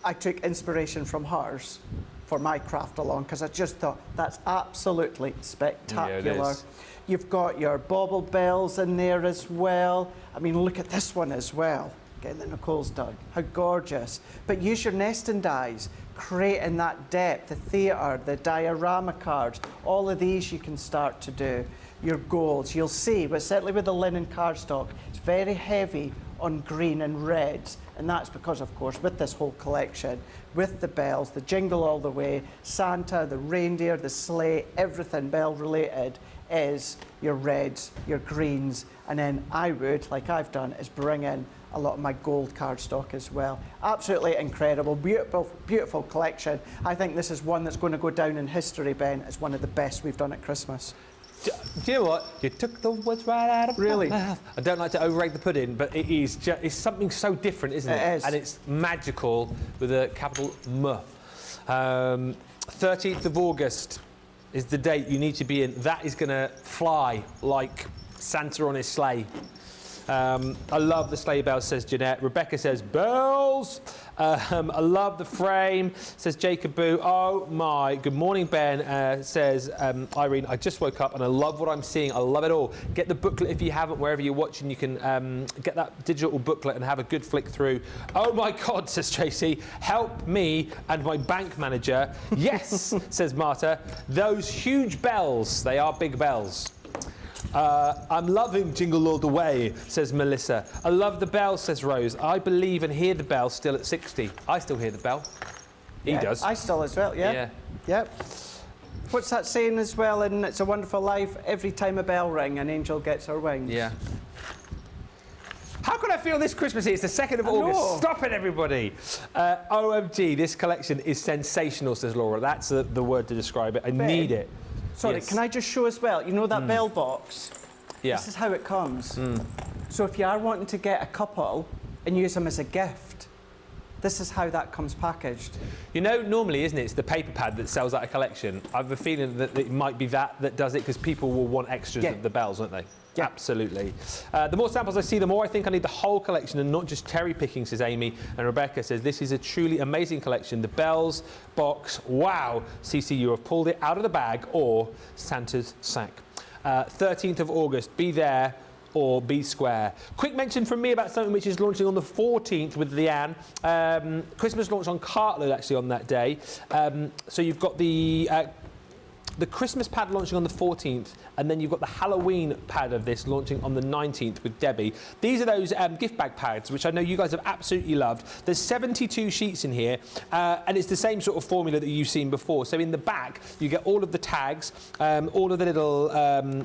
I took inspiration from hers for my craft along, because I just thought that's absolutely spectacular. Yeah, it is. You've got your bauble bells in there as well. I mean, look at this one as well. Again, that Nicole's done. How gorgeous. But use your nesting dies, creating that depth, the theatre, the diorama cards, all of these you can start to do. Your golds, you'll see, but certainly with the linen cardstock, it's very heavy on green and reds, and that's because, of course, with this whole collection, with the bells, the Jingle All the Way, Santa, the reindeer, the sleigh, everything bell related is your reds, your greens, and then I would, like I've done, is bring in a lot of my gold cardstock as well. Absolutely incredible, beautiful, beautiful collection. I think this is one that's going to go down in history, Ben, as one of the best we've done at Christmas. Do you know what? You took the words right out of Really? my mouth. I don't like to overrate the pudding, but it is it's something so different, isn't it? It is. And it's magical with a capital M. 13th of August is the date you need to be in. That is going to fly like Santa on his sleigh. I love the sleigh bells, says Jeanette. Rebecca says, bells. I love the frame, says Jacob Boo. Oh my, good morning, Ben, says Irene. I just woke up and I love what I'm seeing. I love it all. Get the booklet if you haven't, wherever you're watching. You can get that digital booklet and have a good flick through. Oh my God, says Tracy. Help me and my bank manager. Yes, says Marta. Those huge bells, they are big bells. I'm loving Jingle All the Way, says Melissa. I love the bell, says Rose. I believe and hear the bell still at 60. I still hear the bell. He does. I still as well, yeah. Yep. What's that saying as well in It's a Wonderful Life? Every time a bell ring, an angel gets her wings. Yeah. How can I feel this Christmas? It's the 2nd of August. Stop it, everybody. OMG, this collection is sensational, says Laura. That's the word to describe it. I need it. Sorry, Yes. can I just show as well? You know that bell box? Yeah. This is how it comes. So if you are wanting to get a couple and use them as a gift, this is how that comes packaged. You know, normally, isn't it, it's the paper pad that sells out a collection. I have a feeling that it might be that does it, because people will want extras of the bells, won't they? Yeah. Absolutely. The more samples I see, the more I think I need the whole collection and not just cherry picking, says Amy. And Rebecca says, this is a truly amazing collection. The bells box, wow. CC, you have pulled it out of the bag or Santa's sack. 13th of August, be there or be square. Quick mention from me about something which is launching on the 14th with Leanne. Christmas launch on Cartload actually on that day. So you've got the Christmas pad launching on the 14th, and then you've got the Halloween pad of this launching on the 19th with Debbie. These are those gift bag pads, which I know you guys have absolutely loved. There's 72 sheets in here, and it's the same sort of formula that you've seen before. So in the back, you get all of the tags, all of the little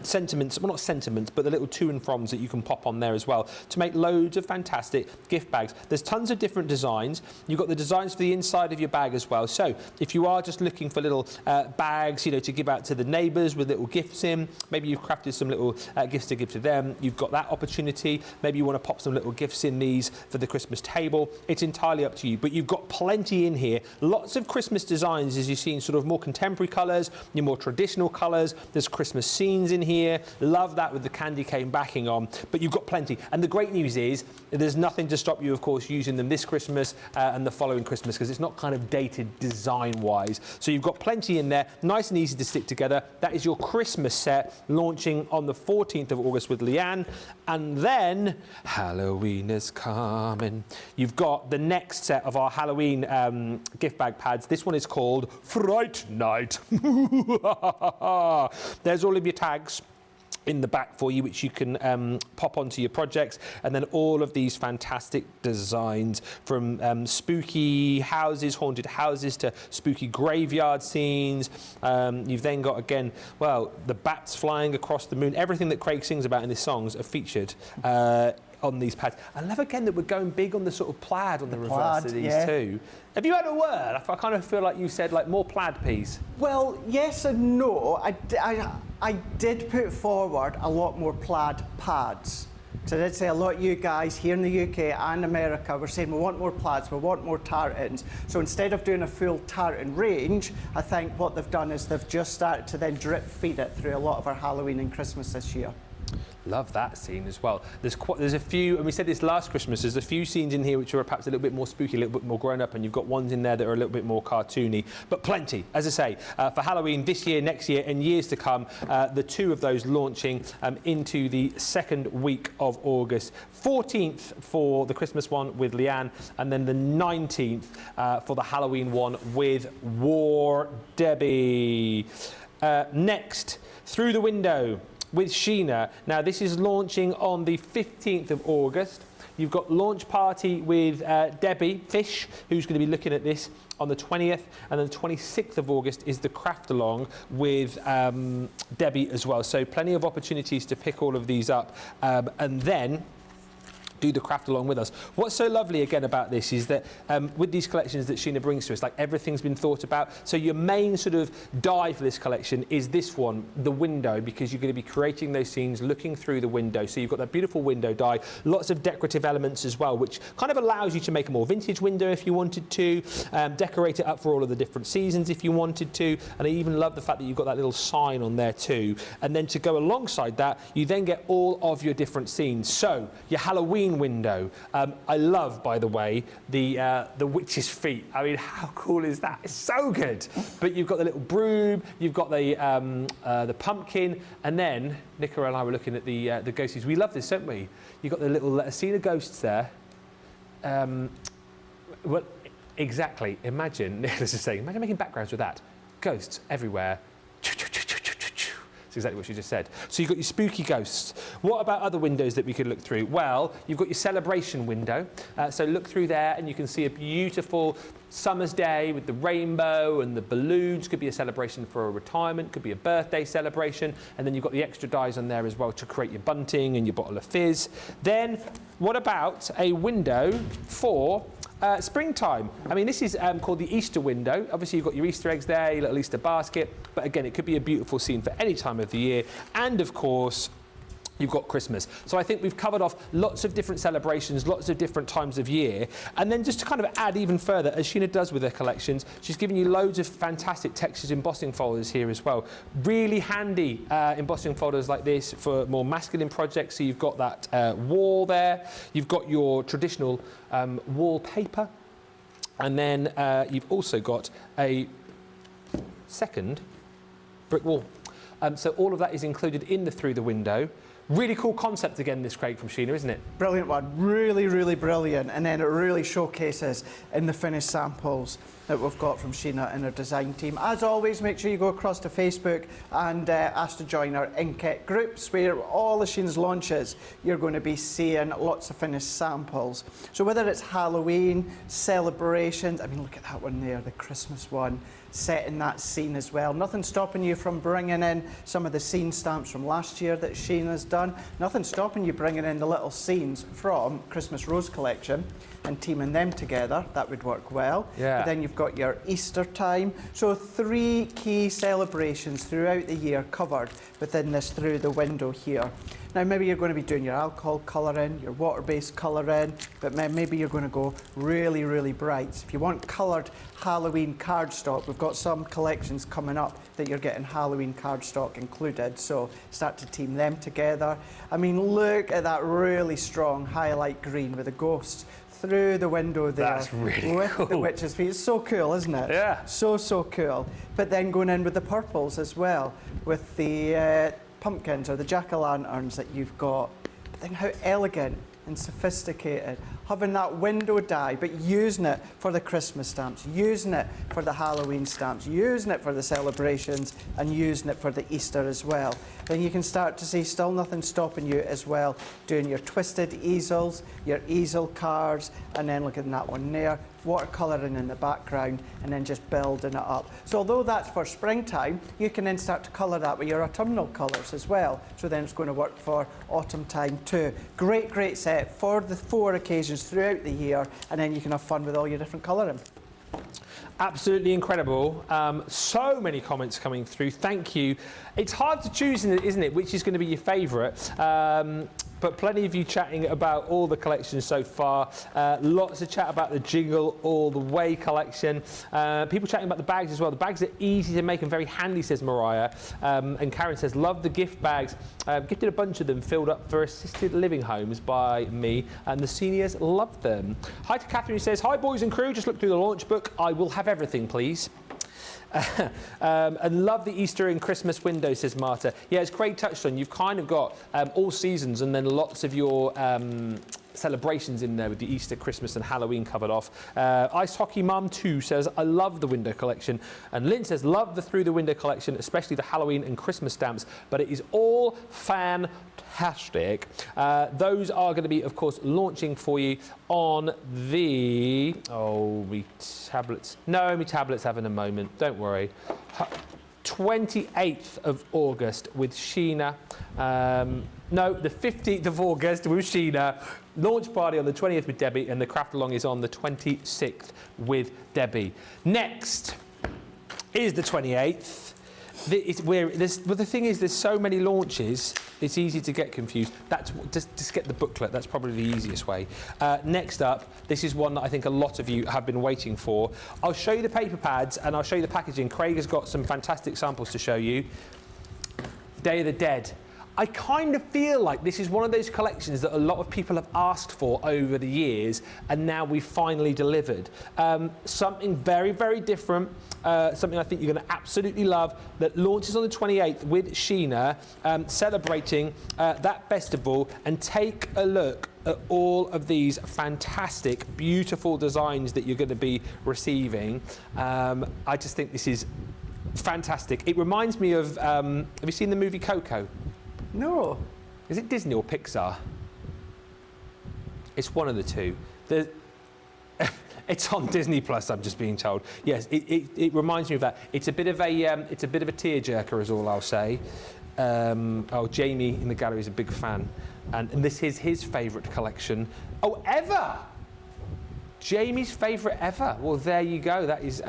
sentiments, well, not sentiments, but the little to and froms that you can pop on there as well to make loads of fantastic gift bags. There's tons of different designs. You've got the designs for the inside of your bag as well. So if you are just looking for little bags, you know, to give out to the neighbours with little gifts in, maybe you've crafted some little gifts to give to them, you've got that opportunity. Maybe you want to pop some little gifts in these for the Christmas table. It's entirely up to you, but you've got plenty in here. Lots of Christmas designs, as you've seen, sort of more contemporary colours, your more traditional colours. There's Christmas scenes in here. Love that with the candy cane backing on, but you've got plenty. And the great news is there's nothing to stop you, of course, using them this Christmas and the following Christmas, because it's not kind of dated design-wise. So you've got plenty in there, nice and easy to stick together. That is your Christmas set launching on the 14th of August with Leanne. And then Halloween is coming. You've got the next set of our Halloween gift bag pads. This one is called Fright Night. There's all of your tags in the back for you, which you can pop onto your projects, and then all of these fantastic designs from spooky houses, haunted houses, to spooky graveyard scenes. You've then got, again, well, the bats flying across the moon. Everything that Craig sings about in his songs are featured on these pads. I love again that we're going big on the sort of plaid on the reverse plaid, of these yeah. too. Have you had a word? I kind of feel like you said like more plaid, please. Well, yes and no. I did put forward a lot more plaid pads. So I did say a lot of you guys here in the UK and America were saying we want more plaids, we want more tartans. So instead of doing a full tartan range, I think what they've done is they've just started to then drip feed it through a lot of our Halloween and Christmas this year. Love that scene as well. There's a few, and we said this last Christmas, there's a few scenes in here which are perhaps a little bit more spooky, a little bit more grown up, and you've got ones in there that are a little bit more cartoony, but plenty, as I say, for Halloween this year, next year, and years to come, the two of those launching into the second week of August. 14th for the Christmas one with Leanne, and then the 19th for the Halloween one with War Debbie. Next, Through the Window with Sheena. Now this is launching on the 15th of August. You've got launch party with Debbie Fish, who's going to be looking at this on the 20th, and then the 26th of August is the craft along with Debbie as well. So plenty of opportunities to pick all of these up, and then do the craft along with us. What's so lovely again about this is that with these collections that Sheena brings to us, like everything's been thought about. So your main sort of die for this collection is this one, the window, because you're going to be creating those scenes looking through the window. So you've got that beautiful window die, lots of decorative elements as well, which kind of allows you to make a more vintage window if you wanted to, decorate it up for all of the different seasons if you wanted to. And I even love the fact that you've got that little sign on there too. And then to go alongside that, you then get all of your different scenes. So your Halloween window. I love, by the way, the witch's feet. I mean, how cool is that? It's so good. But you've got the little broom, you've got the pumpkin, and then Nicola and I were looking at the ghosties. We love this, don't we? You've got the little scene of ghosts there. Well, exactly. Imagine, Nicola's just saying, imagine making backgrounds with that. Ghosts everywhere. Exactly what she just said. So you've got your spooky ghosts. What about other windows that we could look through? Well, you've got your celebration window. So look through there and you can see a beautiful summer's day with the rainbow and the balloons. Could be a celebration for a retirement, could be a birthday celebration. And then you've got the extra dies on there as well to create your bunting and your bottle of fizz. Then what about a window for springtime? I mean, this is called the Easter window. Obviously, you've got your Easter eggs there, your little Easter basket. But again, it could be a beautiful scene for any time of the year. And of course, you've got Christmas. So I think we've covered off lots of different celebrations, lots of different times of year. And then just to kind of add even further, as Sheena does with her collections, she's given you loads of fantastic textured embossing folders here as well. Really handy embossing folders like this for more masculine projects. So you've got that wall there. You've got your traditional wallpaper. And then you've also got a second brick wall. So all of that is included in the Through the Window. Really cool concept again, this crate from Sheena, isn't it? Brilliant one, really, really brilliant. And then it really showcases in the finished samples that we've got from Sheena and her design team. As always, make sure you go across to Facebook and ask to join our Inkjet groups, where all of Sheena's launches, you're going to be seeing lots of finished samples. So whether it's Halloween, celebrations, I mean, look at that one there, the Christmas one, set in that scene as well. Nothing stopping you from bringing in some of the scene stamps from last year that Sheena's done. Nothing stopping you bringing in the little scenes from Christmas Rose collection and teaming them together. That would work well. Yeah. But then you've got your Easter time. So 3 key celebrations throughout the year covered within this Through the Window here. Now maybe you're going to be doing your alcohol colouring, your water-based colouring, but maybe you're going to go really, really bright. If you want coloured Halloween cardstock, we've got some collections coming up that you're getting Halloween cardstock included, so start to team them together. I mean, look at that really strong highlight green with the ghosts through the window there. That's really with cool. The witch's feet. It's so cool, isn't it? Yeah. So, so cool. But then going in with the purples as well, with the pumpkins or the jack-o'-lanterns that you've got. But then how elegant and sophisticated. Having that window die, but using it for the Christmas stamps, using it for the Halloween stamps, using it for the celebrations, and using it for the Easter as well. Then you can start to see still nothing stopping you as well, doing your twisted easels, your easel cards, and then look at that one there, watercolouring in the background, and then just building it up. So although that's for springtime, you can then start to colour that with your autumnal colours as well. So then it's going to work for autumn time too. Great, great set for the 4 occasions throughout the year, and then you can have fun with all your different colouring. Absolutely incredible. So many comments coming through. Thank you. It's hard to choose, isn't it, which is going to be your favourite? But plenty of you chatting about all the collections so far. Lots of chat about the Jingle All the Way collection. People chatting about the bags as well. The bags are easy to make and very handy, says Mariah. And Karen says, love the gift bags. Gifted a bunch of them filled up for assisted living homes by me, and the seniors love them. Hi to Catherine, who says, hi boys and crew, just looked through the launch book. I will have everything, please. And love the Easter and Christmas window, says Marta. Yeah, as Craig touched on, you've kind of got all seasons and then lots of your celebrations in there with the Easter, Christmas and Halloween covered off. Ice Hockey Mum 2 says, I love the window collection. And Lynn says, love the Through the Window collection, especially the Halloween and Christmas stamps, but it is all fantastic. Those are going to be, of course, launching for you on the... Oh, me tablets. No, me tablets having a moment. Don't worry. 28th of August with Sheena. No, the 15th of August with Sheena. Launch party on the 20th with Debbie, and the craft along is on the 26th with Debbie. Next is the 28th. But the thing is, there's so many launches, it's easy to get confused. That's just get the booklet. That's probably the easiest way. Next up, this is one that I think a lot of you have been waiting for. I'll show you the paper pads and I'll show you the packaging. Craig has got some fantastic samples to show you. Day of the Dead. I kind of feel like this is one of those collections that a lot of people have asked for over the years, and now we've finally delivered. Something very, very different, something I think you're going to absolutely love, that launches on the 28th with Sheena, celebrating that festival. And take a look at all of these fantastic, beautiful designs that you're going to be receiving. I just think this is fantastic. It reminds me of, have you seen the movie Coco? No. Is it Disney or Pixar? It's one of the two. It's on Disney Plus, I'm just being told. Yes, it reminds me of that. It's a bit of a tearjerker, is all I'll say. Oh, Jamie in the gallery is a big fan, and this is his favourite collection. Oh, ever! Jamie's favourite ever. Well, there you go. That is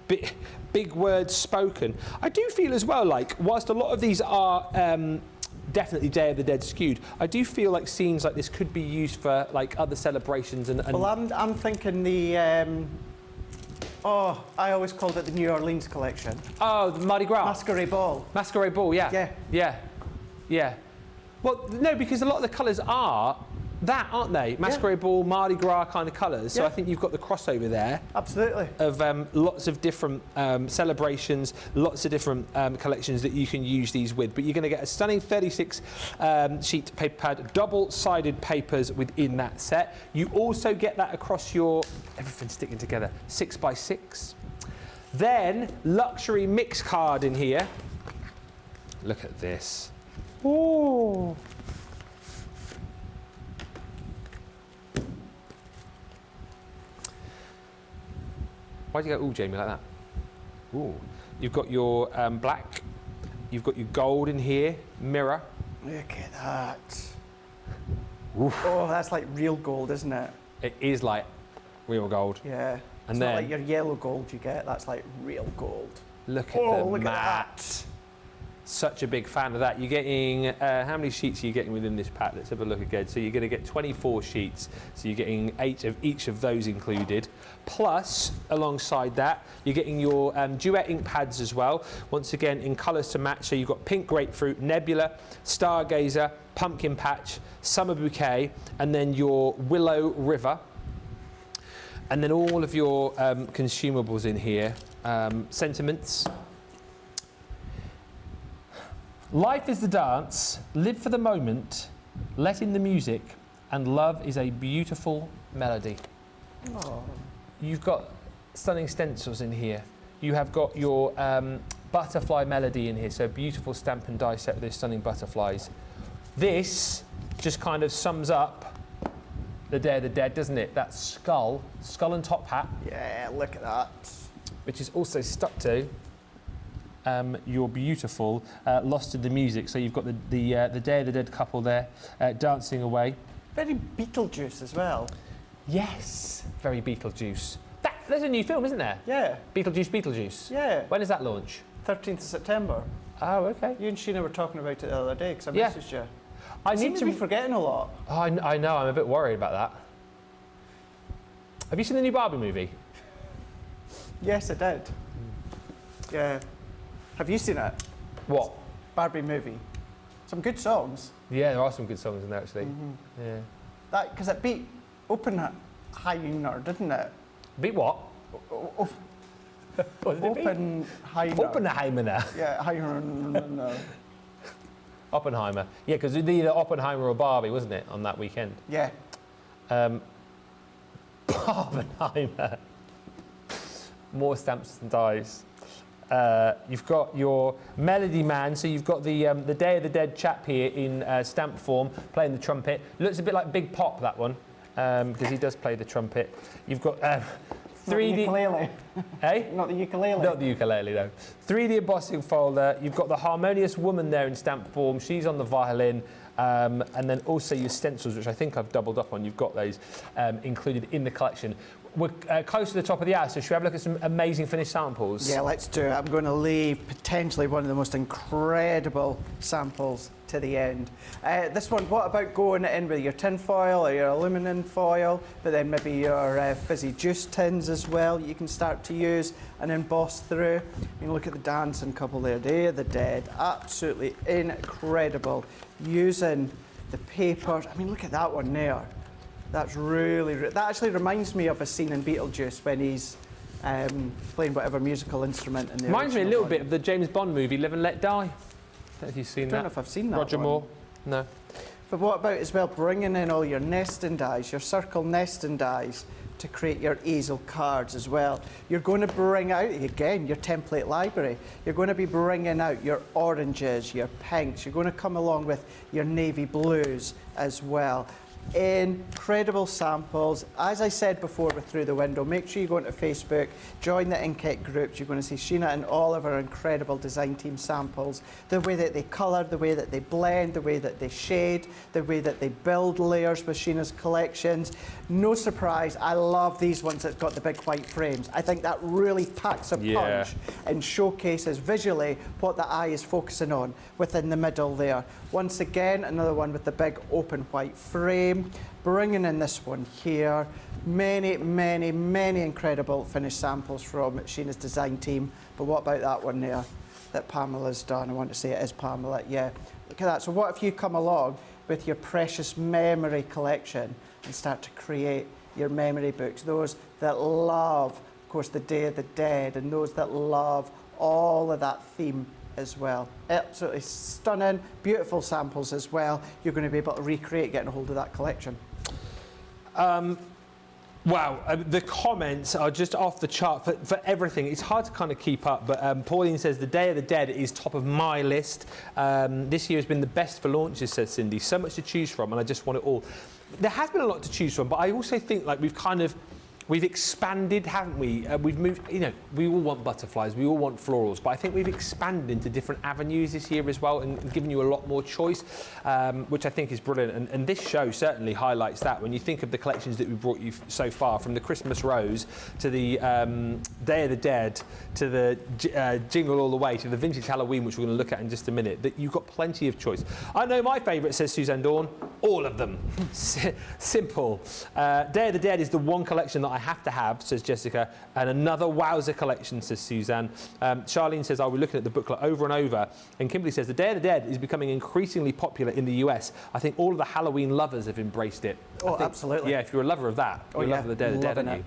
big words spoken. I do feel as well, like, whilst a lot of these are definitely Day of the Dead skewed, I do feel like scenes like this could be used for like other celebrations and Well, I'm thinking the oh, I always called it the New Orleans collection. Oh, the Mardi Gras. Masquerade Ball. Masquerade Ball, yeah. Yeah. Well, no, because a lot of the colours are that, aren't they? Masquerade Ball, Mardi Gras kind of colours. So I think you've got the crossover there. Absolutely. Of lots of different celebrations, lots of different collections that you can use these with. But you're going to get a stunning 36 sheet paper pad, double-sided papers within that set. You also get that across your, everything sticking together, 6x6. Then, luxury mix card in here. Look at this. Ooh. Why'd you go, ooh, Jamie, like that? Ooh. You've got your black, you've got your gold in here, mirror. Look at that. Oof. Oh, that's like real gold, isn't it? It is like real gold. Yeah. And it's then, not like your yellow gold you get, that's like real gold. Look at the mat. Such a big fan of that. You're getting, how many sheets are you getting within this pack? Let's have a look again. So you're going to get 24 sheets. So you're getting 8 of each of those included. Plus, alongside that, you're getting your duet ink pads as well. Once again, in colours to match. So you've got Pink Grapefruit, Nebula, Stargazer, Pumpkin Patch, Summer Bouquet, and then your Willow River. And then all of your consumables in here. Sentiments. Life is the dance, live for the moment, let in the music, and love is a beautiful melody. Oh. You've got stunning stencils in here. You have got your butterfly melody in here, so a beautiful stamp and die set with those stunning butterflies. This just kind of sums up the Day of the Dead, doesn't it? That skull and top hat. Yeah, look at that. Which is also stuck to your beautiful Lost to the Music. So you've got the Day of the Dead couple there dancing away. Very Beetlejuice as well. Yes, very Beetlejuice. There's a new film, isn't there? Yeah. Beetlejuice. Yeah. When does that launch? 13th of September. Oh, okay. You and Sheena were talking about it the other day because I Yeah. messaged you. I seem need to be forgetting a lot. Oh, I know. I'm a bit worried about that. Have you seen the new Barbie movie? Yes, I did. Yeah. Have you seen it? What? Barbie movie. Some good songs. Yeah, there are some good songs in there actually. Yeah. That because it beat Oppenheimer, didn't it? Beat what? What did it beat? Oppenheimer. Oppenheimer. Yeah, Oppenheimer. Yeah, because it was either Oppenheimer or Barbie, wasn't it, on that weekend? Yeah. Oppenheimer. More stamps and dies. You've got your Melody Man, so you've got the Day of the Dead chap here in stamp form playing the trumpet. Looks a bit like Big Pop, that one, because he does play the trumpet. You've got 3D... ukulele. Hey? Not the ukulele. Not the ukulele, though. 3D embossing folder. You've got the Harmonious Woman there in stamp form. She's on the violin. And then also your stencils, which I think I've doubled up on. You've got those included in the collection. We're close to the top of the hour, so should we have a look at some amazing finished samples? Yeah, let's do it. I'm going to leave potentially one of the most incredible samples to the end. This one, what about going in with your tin foil or your aluminium foil, but then maybe your fizzy juice tins as well you can start to use and emboss through. You can look at the dancing couple there, Day of the Dead, absolutely incredible. Using the paper, I mean, look at that one there. That's really, that actually reminds me of a scene in Beetlejuice when he's playing whatever musical instrument in the Reminds me a original little one. bit of the James Bond movie, Live and Let Die. I don't know if you've seen that. I don't know if I've seen that Roger one. Moore? No. But what about as well bringing in all your nesting dies, your circle nesting dies to create your easel cards as well. You're going to bring out, again, your template library. You're going to be bringing out your oranges, your pinks. You're going to come along with your navy blues as well. Incredible samples. As I said before with Through the Window, make sure you go into Facebook, join the Inkjet groups. You're going to see Sheena and all of our incredible design team samples. The way that they colour, the way that they blend, the way that they shade, the way that they build layers with Sheena's collections. No surprise, I love these ones that got the big white frames. I think that really packs a punch and showcases visually what the eye is focusing on within the middle there. Once again, another one with the big open white frame. Bringing in this one here. Many, many, many incredible finished samples from Sheena's design team. But what about that one there that Pamela's done? I want to say it is Pamela, yeah. Look at that. So what if you come along with your precious memory collection and start to create your memory books? Those that love, of course, the Day of the Dead, and those that love all of that theme as well. Absolutely stunning, beautiful samples as well. You're going to be able to recreate getting a hold of that collection. Wow, the comments are just off the chart for everything. It's hard to kind of keep up, but Pauline says the Day of the Dead is top of my list. This year has been the best for launches, says Cindy. So much to choose from, and I just want it all. There has been a lot to choose from, but I also think like we've expanded, haven't we? We've moved, you know, we all want butterflies, we all want florals, but I think we've expanded into different avenues this year as well and given you a lot more choice, which I think is brilliant. And this show certainly highlights that. When you think of the collections that we've brought you so far, from the Christmas Rose to the Day of the Dead to the Jingle all the way to the Vintage Halloween, which we're going to look at in just a minute, that you've got plenty of choice. I know my favourite, says Suzanne Dawn, all of them. Simple. Day of the Dead is the one collection that I have to have, says Jessica, and another wowzer collection, says Suzanne. Charlene says, I'll be looking at the booklet over and over. And Kimberly says, the Day of the Dead is becoming increasingly popular in the US. I think all of the Halloween lovers have embraced it. Oh, absolutely. Yeah, if you're a lover of that, you're a lover of the Day of the Dead, aren't you?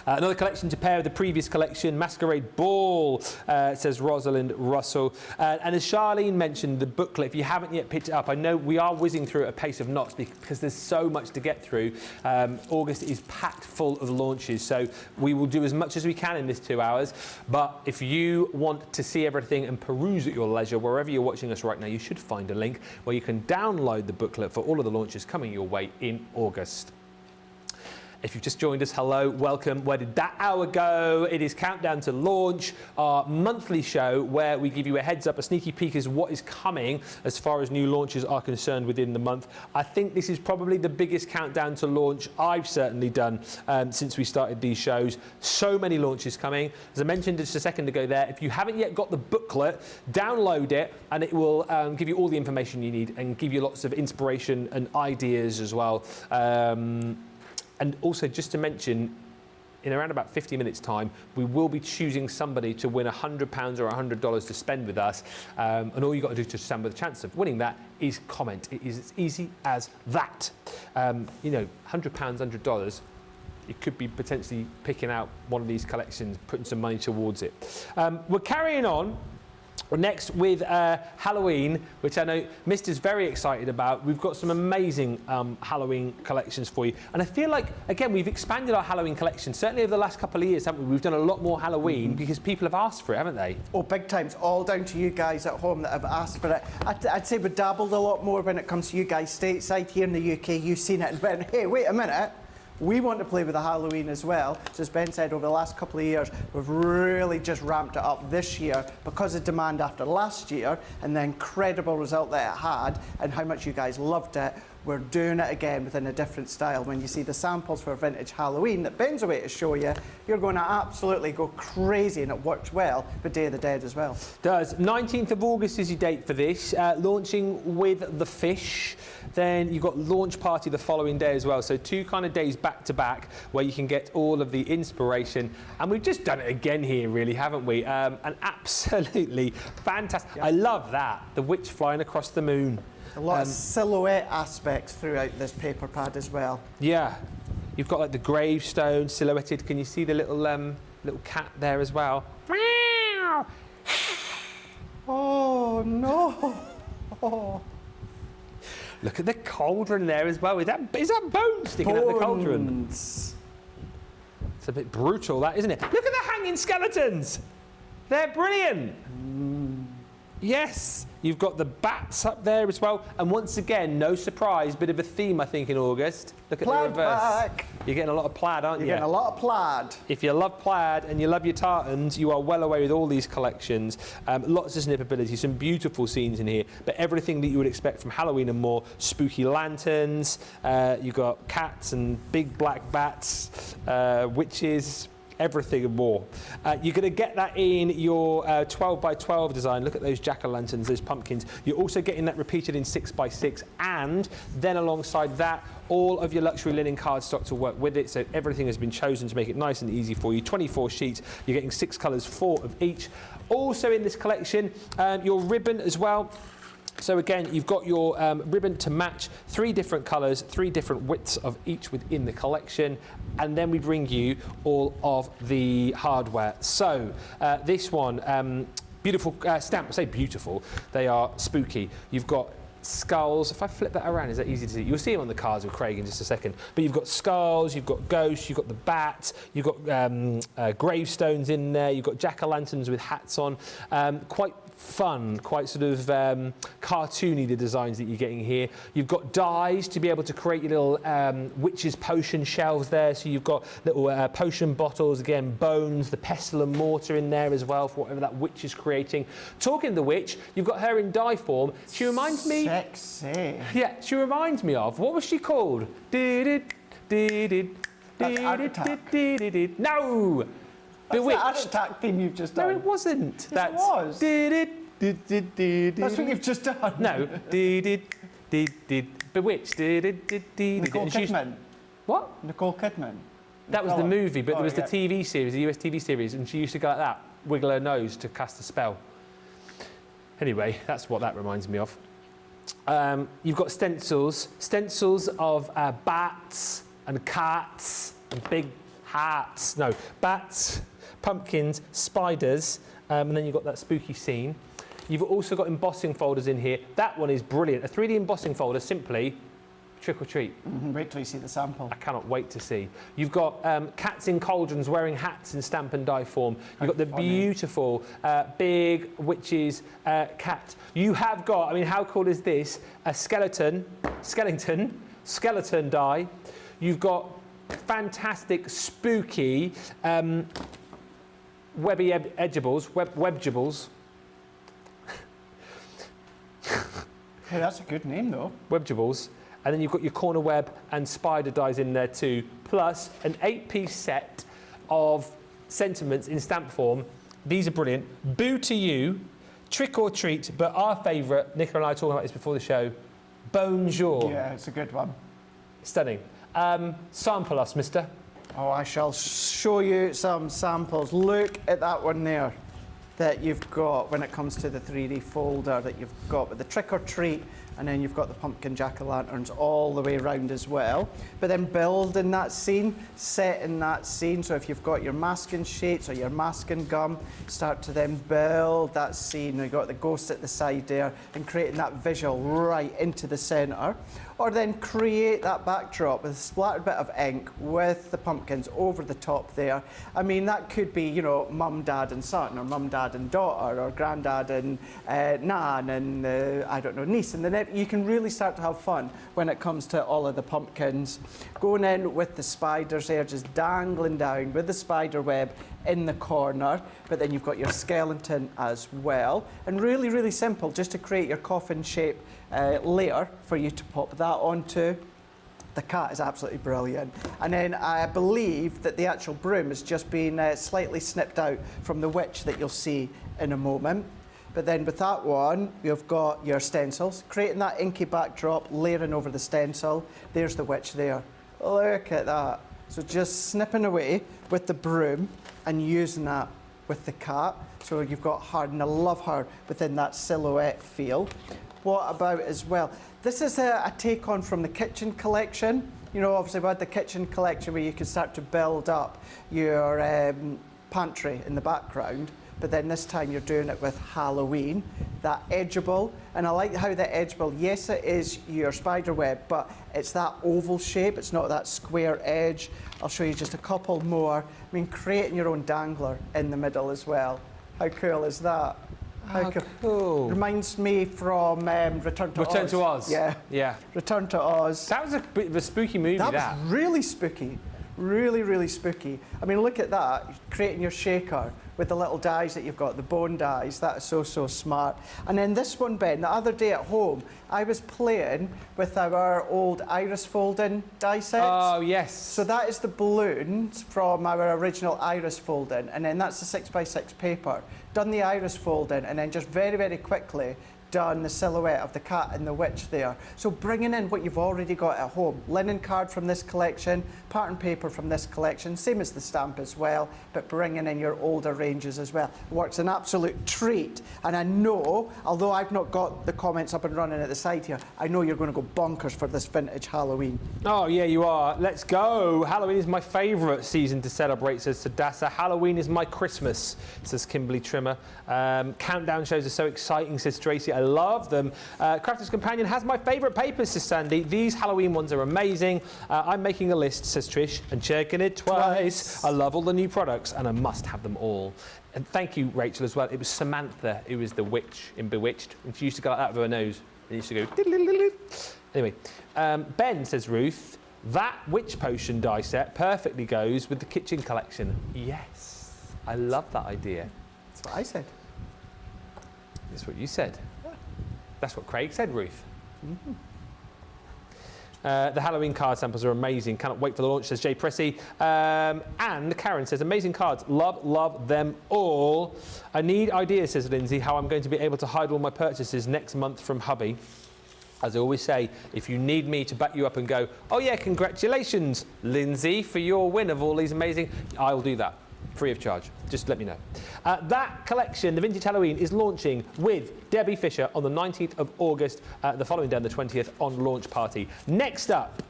Another collection to pair with the previous collection, Masquerade Ball, says Rosalind Russell. And as Charlene mentioned, the booklet, if you haven't yet picked it up, I know we are whizzing through at a pace of knots because there's so much to get through. August is packed full of launches, so we will do as much as we can in this 2 hours. But if you want to see everything and peruse at your leisure, wherever you're watching us right now, you should find a link where you can download the booklet for all of the launches coming your way in August. If you've just joined us, hello, welcome. Where did that hour go? It is Countdown to Launch, our monthly show where we give you a heads up, a sneaky peek as what is coming as far as new launches are concerned within the month. I think this is probably the biggest countdown to launch I've certainly done since we started these shows. So many launches coming. As I mentioned just a second ago there, if you haven't yet got the booklet, download it and it will give you all the information you need and give you lots of inspiration and ideas as well. And also, just to mention, in around about 50 minutes' time, we will be choosing somebody to win £100 or $100 to spend with us. And all you've got to do to stand with a chance of winning that is comment. It is as easy as that. You know, £100, $100, you could be potentially picking out one of these collections, putting some money towards it. We're carrying on. Next with Halloween, which I know Mister's very excited about. We've got some amazing Halloween collections for you. And I feel like, again, we've expanded our Halloween collection. Certainly over the last couple of years, haven't we? We've done a lot more Halloween because people have asked for it, haven't they? Oh, big time. It's all down to you guys at home that have asked for it. I'd say we dabbled a lot more when it comes to you guys stateside here in the UK. You've seen it and went, hey, wait a minute. We want to play with the Halloween as well. So as Ben said, over the last couple of years, we've really just ramped it up this year because of demand after last year and the incredible result that it had and how much you guys loved it. We're doing it again within a different style. When you see the samples for Vintage Halloween that Ben's away to show you, you're going to absolutely go crazy, and it works well for Day of the Dead as well. Does. 19th of August is your date for this, launching with the fish. Then you've got launch party the following day as well. So 2 kind of days back to back where you can get all of the inspiration. And we've just done it again here, really, haven't we? And absolutely fantastic. Yep. I love that. The witch flying across the moon. A lot of silhouette aspects throughout this paper pad as well. Yeah. You've got like the gravestone silhouetted. Can you see the little little cat there as well? Oh, no. Oh. Look at the cauldron there as well. Is that bone sticking out the cauldron? It's a bit brutal, that, isn't it? Look at the hanging skeletons. They're brilliant. Yes. You've got the bats up there as well. And once again, no surprise, bit of a theme, I think, in August. Look at Plaid the reverse. back. You're getting a lot of plaid, aren't you? You're getting a lot of plaid. If you love plaid and you love your tartans, you are well away with all these collections. Lots of snippability, some beautiful scenes in here, but everything that you would expect from Halloween and more. Spooky lanterns, you've got cats and big black bats, witches, everything and more. You're going to get that in your 12 by 12 design. Look at those jack-o'-lanterns, those pumpkins. You're also getting that repeated in 6 by 6, and then alongside that, all of your luxury linen cardstock to work with it. So everything has been chosen to make it nice and easy for you. 24 sheets. You're getting 6 colours, 4 of each. Also in this collection, your ribbon as well. So again, you've got your ribbon to match, 3 different colours, 3 different widths of each within the collection, and then we bring you all of the hardware. So this one, beautiful stamp. I say beautiful, they are spooky. You've got skulls. If I flip that around, is that easy to see? You'll see them on the cards with Craig in just a second. But you've got skulls, you've got ghosts, you've got the bats, you've got gravestones in there, you've got jack-o'-lanterns with hats on. Quite fun, quite sort of cartoony, the designs that you're getting here. You've got dies to be able to create your little witch's potion shelves there. So you've got little potion bottles, again, bones, the pestle and mortar in there as well for whatever that witch is creating. Talking of the witch, you've got her in die form. She reminds me... Sexy. Yeah, she reminds me of... What was she called? That's Art Attack. No! Bewitched. That's the Art Attack theme you've just done. No, it wasn't. Yes, it was. That's what you've just done. No. Bewitched. Nicole Kidman. What? Nicole Kidman. That was the movie, but there was the yeah. TV series, the US TV series, and she used to go like that, wiggle her nose to cast a spell. Anyway, that's what that reminds me of. You've got stencils. Stencils of bats and cats and big hats. No, bats, pumpkins, spiders, and then you've got that spooky scene. You've also got embossing folders in here. That one is brilliant. A 3D embossing folder, simply trick or treat. Wait till you see the sample. I cannot wait to see. You've got cats in cauldrons wearing hats in stamp and die form. You've got the beautiful big witch's cat. You have got, I mean, how cool is this? A skeleton die. You've got fantastic, spooky webby edgeables, webgeables. Hey, that's a good name, though. Webgeables. And then you've got your corner web and spider dies in there too, plus an 8-piece set of sentiments in stamp form. These are brilliant. Boo to you, trick or treat, but our favourite, Nicola and I were talking about this before the show, bonjour. Yeah, it's a good one. Stunning. Sample us, mister. Oh, I shall show you some samples. Look at that one there that you've got when it comes to the 3D folder that you've got with the trick or treat, and then you've got the pumpkin jack-o'-lanterns all the way around as well. But then build in that scene, set in that scene. So if you've got your masking sheets or your masking gum, start to then build that scene. You've got the ghost at the side there and creating that visual right into the centre. Or then create that backdrop with a splattered bit of ink with the pumpkins over the top there. I mean, that could be, you know, mum, dad and son, or mum, dad and daughter, or granddad and nan and, I don't know, niece. And then you can really start to have fun when it comes to all of the pumpkins. Going in with the spiders there, just dangling down with the spider web in the corner, but then you've got your skeleton as well. And really, really simple, just to create your coffin shape layer for you to pop that onto. The cat is absolutely brilliant. And then I believe that the actual broom has just been slightly snipped out from the witch that you'll see in a moment. But then with that one, you've got your stencils, creating that inky backdrop, layering over the stencil. There's the witch there. Look at that. So just snipping away with the broom and using that with the cat. So you've got her, and I love her within that silhouette feel. What about as well? This is a take on from the kitchen collection. You know, obviously we had the kitchen collection where you can start to build up your pantry in the background, but then this time you're doing it with Halloween. That edgeable, and I like how the edgeable, yes it is your spider web, but it's that oval shape, it's not that square edge. I'll show you just a couple more. I mean, creating your own dangler in the middle as well. How cool is that? How cool. Reminds me from Return to Oz. Return to Oz. Yeah. Yeah. Return to Oz. That was a bit of a spooky movie, That was really spooky. Really, really spooky. I mean, look at that. Creating your shaker with the little dies that you've got, the bone dies. That is so, so smart. And then this one, Ben, the other day at home, I was playing with our old iris folding die sets. Oh, yes. So that is the balloons from our original iris folding, and then that's the 6x6 paper. Done the iris folding, and then just very, very quickly done the silhouette of the cat and the witch there. So bringing in what you've already got at home. Linen card from this collection, pattern paper from this collection, same as the stamp as well, but bringing in your older ranges as well. Works an absolute treat. And I know, although I've not got the comments up and running at the side here, I know you're going to go bonkers for this vintage Halloween. Oh, yeah, you are. Let's go. Halloween is my favourite season to celebrate, says Sadasa. Halloween is my Christmas, says Kimberly Trimmer. Countdown shows are so exciting, says Tracy. I love them. Crafter's Companion has my favourite papers, says Sandy. These Halloween ones are amazing. I'm making a list, says Trish, and checking it twice. I love all the new products, and I must have them all. And thank you, Rachel, as well. It was Samantha who was the witch in Bewitched, and she used to go like that with her nose. And used to go... diddle-diddle-diddle. Anyway, Ben, says Ruth, that witch potion die set perfectly goes with the kitchen collection. Yes, I love that idea. That's what I said. That's what you said. That's what Craig said, Ruth. Mm-hmm. The Halloween card samples are amazing. Cannot wait for the launch, says Jay Pressy. And Karen says, amazing cards. Love them all. I need ideas, says Lindsay, how I'm going to be able to hide all my purchases next month from hubby. As I always say, if you need me to back you up and go, oh yeah, congratulations, Lindsay, for your win of all these amazing, I'll do that. Free of charge. Just let me know. That collection, the Vintage Halloween, is launching with Debbie Fisher on the 19th of August, the following day on the 20th on launch party. Next up,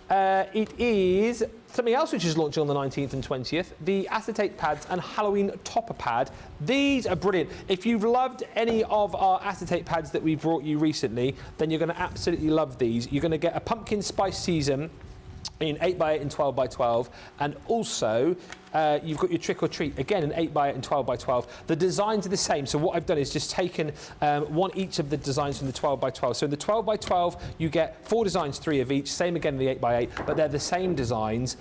it is something else which is launching on the 19th and 20th, the Acetate pads and Halloween topper pad. These are brilliant. If you've loved any of our Acetate pads that we brought you recently, then you're going to absolutely love these. You're going to get a pumpkin spice season in 8x8 and 12x12, and also you've got your trick or treat, again in 8x8 and 12x12. The designs are the same, so what I've done is just taken each of the designs from the 12x12. So in the 12x12 you get 4 designs, 3 of each, same again in the 8x8, but they're the same designs.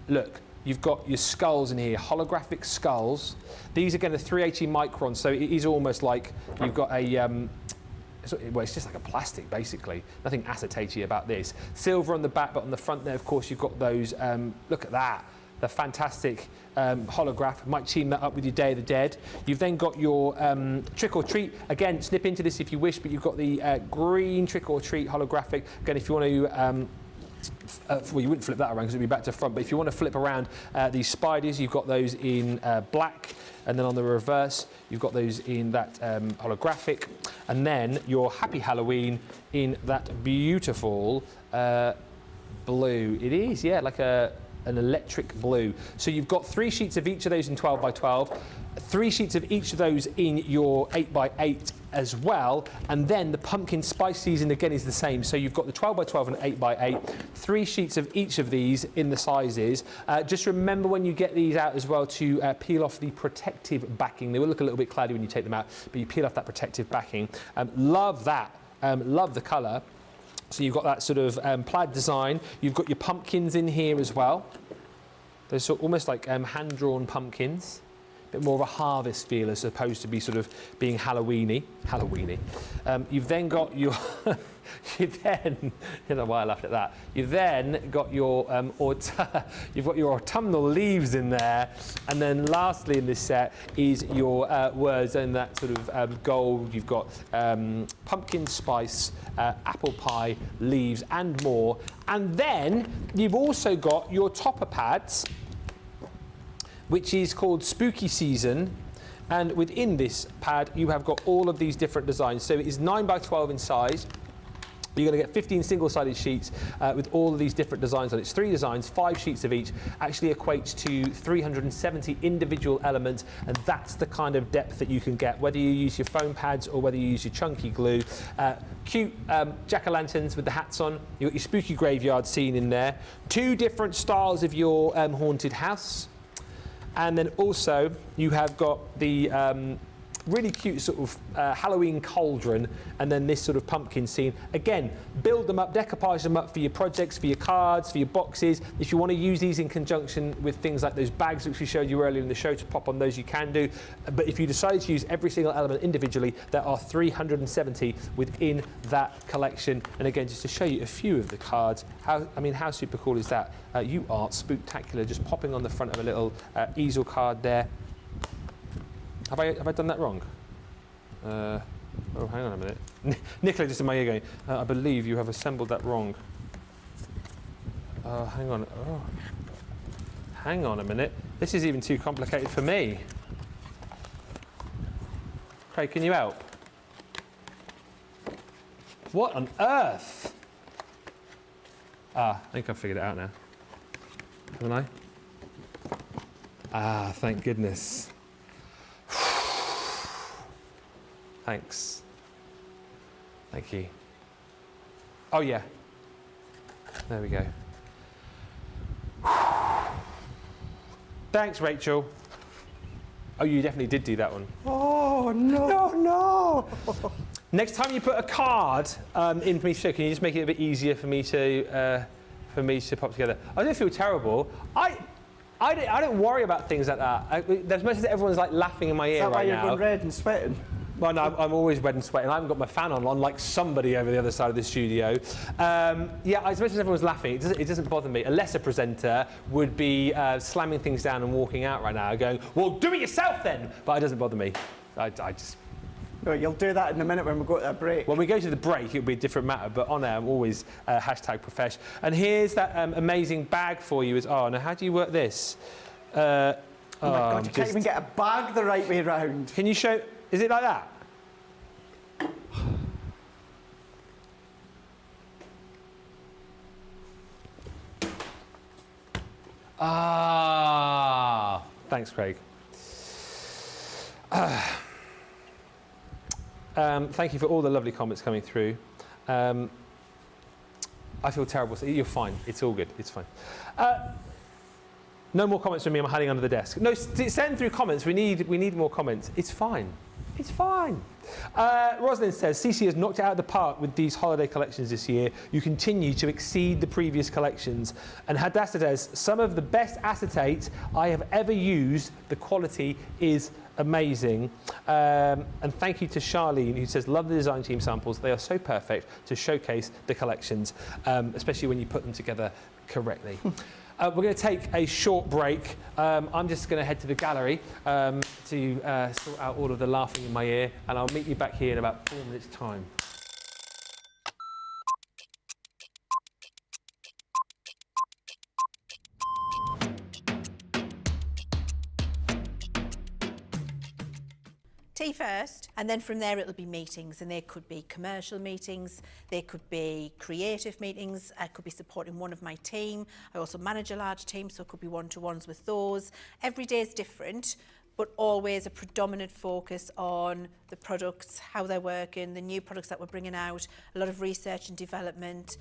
Look, you've got your skulls in here, holographic skulls. These again are 380 microns, so it is almost like you've got a well, it's just like a plastic, basically. Nothing acetate-y about this. Silver on the back, but on the front there, of course, you've got those, look at that, the fantastic holograph. Might team that up with your Day of the Dead. You've then got your Trick or Treat. Again, snip into this if you wish, but you've got the green Trick or Treat holographic. Again, if you want to well, you wouldn't flip that around because it would be back to front, but if you want to flip around these spiders, you've got those in black, and then on the reverse, you've got those in that holographic, and then your Happy Halloween in that beautiful blue. It is, yeah, like an electric blue. So you've got 3 sheets of each of those in 12x12, 3 sheets of each of those in your 8x8 as well, and then the pumpkin spice season again is the same. So you've got the 12x12 and 8x8, 3 sheets of each of these in the sizes. Just remember when you get these out as well to peel off the protective backing. They will look a little bit cloudy when you take them out, but you peel off that protective backing. Love that, love the colour. So you've got that sort of plaid design. You've got your pumpkins in here as well. They're sort of almost like hand-drawn pumpkins. Bit more of a harvest feel as opposed to be sort of being Halloweeny. You've then got your, you don't know why I laughed at that. You've then got your you've got your autumnal leaves in there, and then lastly in this set is your words in that sort of gold. You've got pumpkin spice, apple pie, leaves, and more. And then you've also got your topper pads, which is called Spooky Season, and within this pad you have got all of these different designs. So it is 9x12 in size. You're going to get 15 single-sided sheets with all of these different designs on it. It's 3 designs, 5 sheets of each, actually equates to 370 individual elements, and that's the kind of depth that you can get, whether you use your foam pads or whether you use your chunky glue. Cute jack-o'-lanterns with the hats on. You've got your spooky graveyard scene in there. 2 different styles of your haunted house. And then also you have got the really cute sort of Halloween cauldron, and then this sort of pumpkin scene. Again, build them up, decoupage them up for your projects, for your cards, for your boxes. If you want to use these in conjunction with things like those bags which we showed you earlier in the show, to pop on those, you can do. But if you decide to use every single element individually, there are 370 within that collection. And again, just to show you a few of the cards, how super cool is that? You are spooktacular, just popping on the front of a little easel card there. Have I done that wrong? Oh, hang on a minute. Nicola just in my ear going, I believe you have assembled that wrong. Hang on. Oh. Hang on a minute. This is even too complicated for me. Craig, can you help? What on earth? I think I've figured it out now. Haven't I? Thank goodness. Thanks. Thank you. Oh, yeah. There we go. Thanks, Rachel. Oh, you definitely did do that one. Oh, no. No. Next time you put a card in for me to show, can you just make it a bit easier for me to pop together? I don't feel terrible. I don't worry about things like that. There's most of everyone's like laughing in my ear right now. Is that why you're going red and sweating? Well, no, I'm always red and sweating. I haven't got my fan on like somebody over the other side of the studio. Yeah, as much as everyone's laughing, it doesn't bother me. A lesser presenter would be slamming things down and walking out right now, going, well, do it yourself then! But it doesn't bother me. I just... No, you'll do that in a minute when we go to that break. When we go to the break, it'll be a different matter, but on air, I'm always #profesh. And here's that amazing bag for you. Oh, now how do you work this? Oh my God, you can't even get a bag the right way round. Can you show... Is it like that? Thanks, Craig. Thank you for all the lovely comments coming through. I feel terrible. You're fine. It's all good. It's fine. No more comments from me. I'm hiding under the desk. No, send through comments. We need more comments. It's fine. It's fine. Rosalind says, CC has knocked it out of the park with these holiday collections this year. You continue to exceed the previous collections. And Hadassah says, some of the best acetate I have ever used. The quality is amazing. And thank you to Charlene, who says, love the design team samples. They are so perfect to showcase the collections, especially when you put them together correctly. We're going to take a short break. I'm just going to head to the gallery to sort out all of the laughing in my ear, and I'll meet you back here in about 4 minutes' time. Tea first, and then from there it'll be meetings, and they could be commercial meetings, they could be creative meetings, I could be supporting one of my team. I also manage a large team, so it could be one-to-ones with those. Every day is different, but always a predominant focus on the products, how they're working, the new products that we're bringing out, a lot of research and development.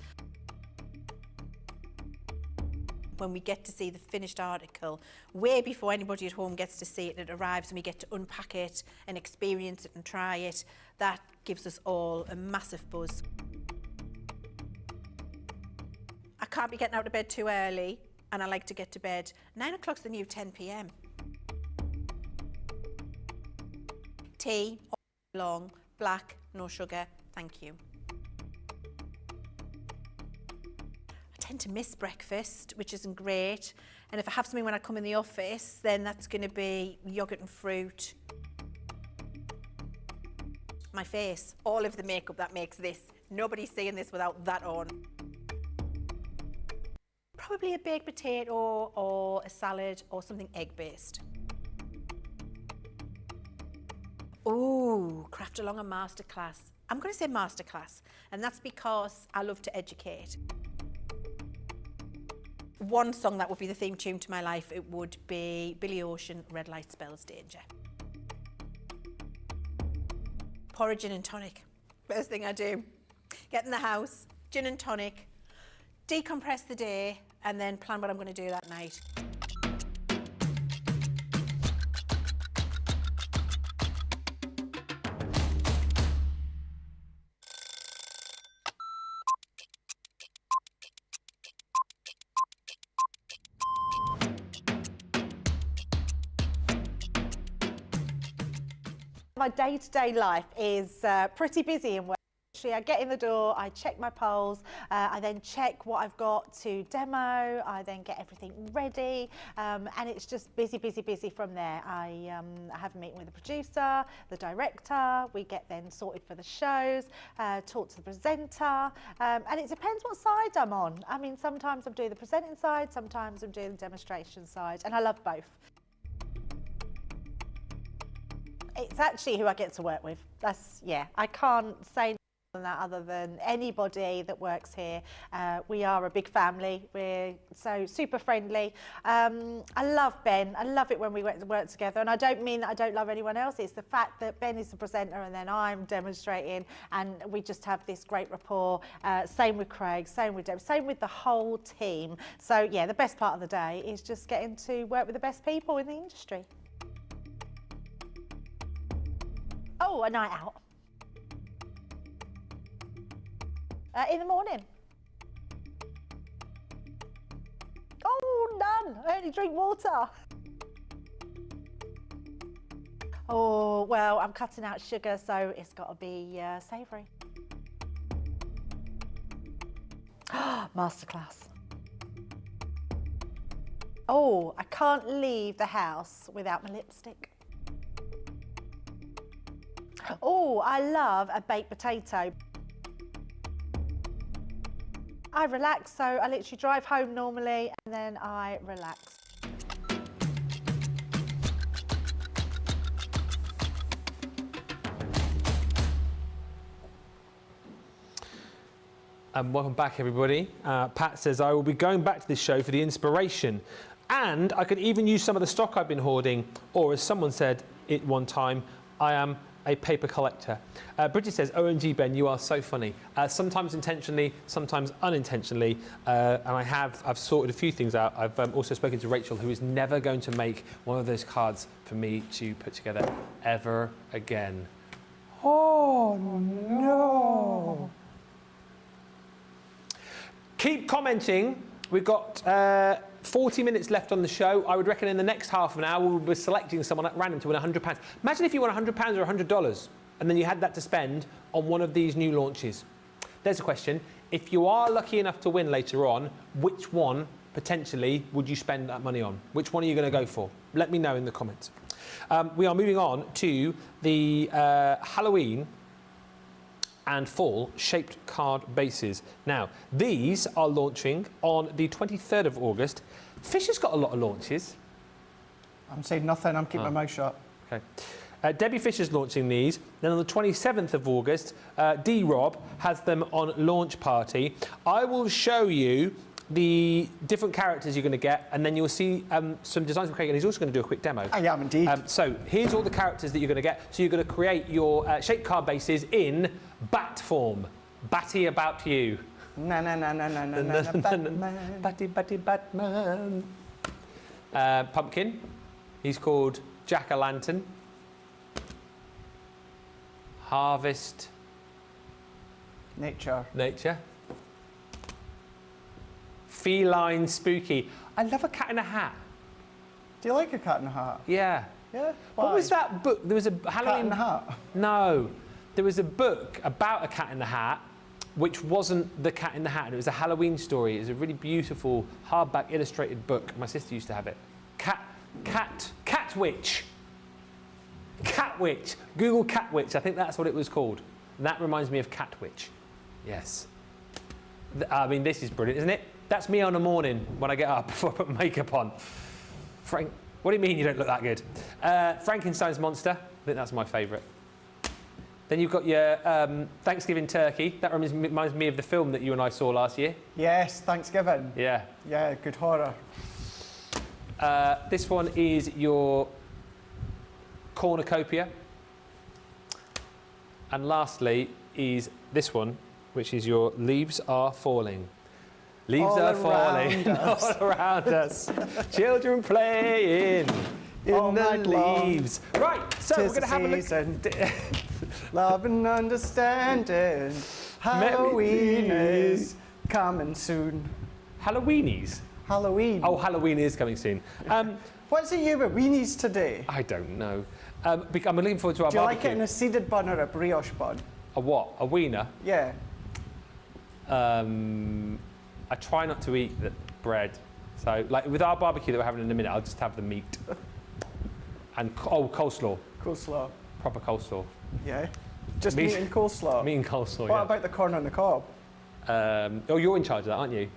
When we get to see the finished article, way before anybody at home gets to see it, it arrives and we get to unpack it and experience it and try it, that gives us all a massive buzz. I can't be getting out of bed too early, and I like to get to bed. 9 o'clock's the new 10 p.m. Tea, all day long, black, no sugar, thank you. I tend to miss breakfast, which isn't great, and if I have something when I come in the office, then that's going to be yogurt and fruit. My face, all of the makeup that makes this, nobody's seeing this without that on. Probably a baked potato or a salad or something egg-based. Ooh, craft along a masterclass. I'm going to say masterclass, and that's because I love to educate. One song that would be the theme tune to my life, it would be Billy Ocean, Red Light Spells Danger. Pour a gin and tonic. First thing I do. Get in the house, gin and tonic, decompress the day, and then plan what I'm going to do that night. My day-to-day life is pretty busy in work. I get in the door, I check my polls, I then check what I've got to demo, I then get everything ready, and it's just busy, busy, busy from there. I have a meeting with the producer, the director, we get then sorted for the shows, talk to the presenter, and it depends what side I'm on. I mean, sometimes I'm doing the presenting side, sometimes I'm doing the demonstration side, and I love both. It's actually who I get to work with. That's, yeah, I can't say that other than anybody that works here. We are a big family. We're so super friendly. I love Ben. I love it when we work together, and I don't mean that I don't love anyone else. It's the fact that Ben is the presenter and then I'm demonstrating, and we just have this great rapport. Same with Craig, same with Deb, same with the whole team. So yeah, the best part of the day is just getting to work with the best people in the industry. Oh, a night out. In the morning. Oh, none. I only drink water. Oh, well, I'm cutting out sugar, so it's got to be savoury. Masterclass. Oh, I can't leave the house without my lipstick. Oh, I love a baked potato. I relax, so I literally drive home normally and then I relax. Welcome back, everybody. Pat says, I will be going back to this show for the inspiration, and I could even use some of the stock I've been hoarding, or as someone said it one time, I am a paper collector. Bridget says, OMG, Ben, you are so funny. Sometimes intentionally, sometimes unintentionally. And I've sorted a few things out. I've also spoken to Rachel, who is never going to make one of those cards for me to put together ever again. Oh, no. Keep commenting. We've got 40 minutes left on the show. I would reckon in the next half an hour we'll be selecting someone at random to win £100. Imagine if you won £100 or $100 and then you had that to spend on one of these new launches. There's a question. If you are lucky enough to win later on, which one potentially would you spend that money on? Which one are you going to go for? Let me know in the comments. We are moving on to the Halloween and fall shaped card bases. Now, these are launching on the 23rd of August. Fisher's got a lot of launches. I'm saying nothing, I'm keeping my mouth shut. Okay. Debbie Fisher's launching these. Then on the 27th of August, D-Rob has them on launch party. I will show you the different characters you're going to get, and then you'll see some designs from Craig, and he's also going to do a quick demo. I am indeed. So here's all the characters that you're going to get. So you're going to create your shape card bases in bat form. Batty about you. Na na na na na na na na Batman. Batty Batty Batman. Pumpkin. He's called Jack-o'-lantern. Harvest. Nature. Nature. Feline spooky. I love a cat in a hat. Do you like a cat in a hat? Yeah. Yeah? What Why? was that book? There was a Halloween... Cat in a hat? No. There was a book about a cat in the hat, which wasn't the cat in the hat. It was a Halloween story. It was a really beautiful hardback illustrated book. My sister used to have it. Cat Witch. Cat Witch. Google Cat Witch. I think that's what it was called. And that reminds me of Cat Witch. Yes. I mean, this is brilliant, isn't it? That's me on a morning when I get up before I put makeup on. Frank, what do you mean you don't look that good? Frankenstein's monster. I think that's my favourite. Then you've got your Thanksgiving turkey. That reminds me of the film that you and I saw last year. Yes, Thanksgiving. Yeah. Yeah, good horror. This one is your cornucopia. And lastly is this one, which is your leaves are falling. Leaves all are falling all around us. Children playing in all the night long. leaves. Right, so we're going to have a look. Love and understanding. Halloween is coming soon. Halloweenies? Halloween. Oh, Halloween is coming soon. What's it you with weenies today? I don't know. I'm looking forward to our Do you like barbecue. it in a seeded bun or a brioche bun? A what? A wiener? Yeah. I try not to eat the bread. So, like with our barbecue that we're having in a minute, I'll just have the meat. And, coleslaw. Coleslaw. Proper coleslaw. Yeah. Just Meat- meat and coleslaw. Meat and coleslaw, What yeah. about the corn on the cob? You're in charge of that, aren't you?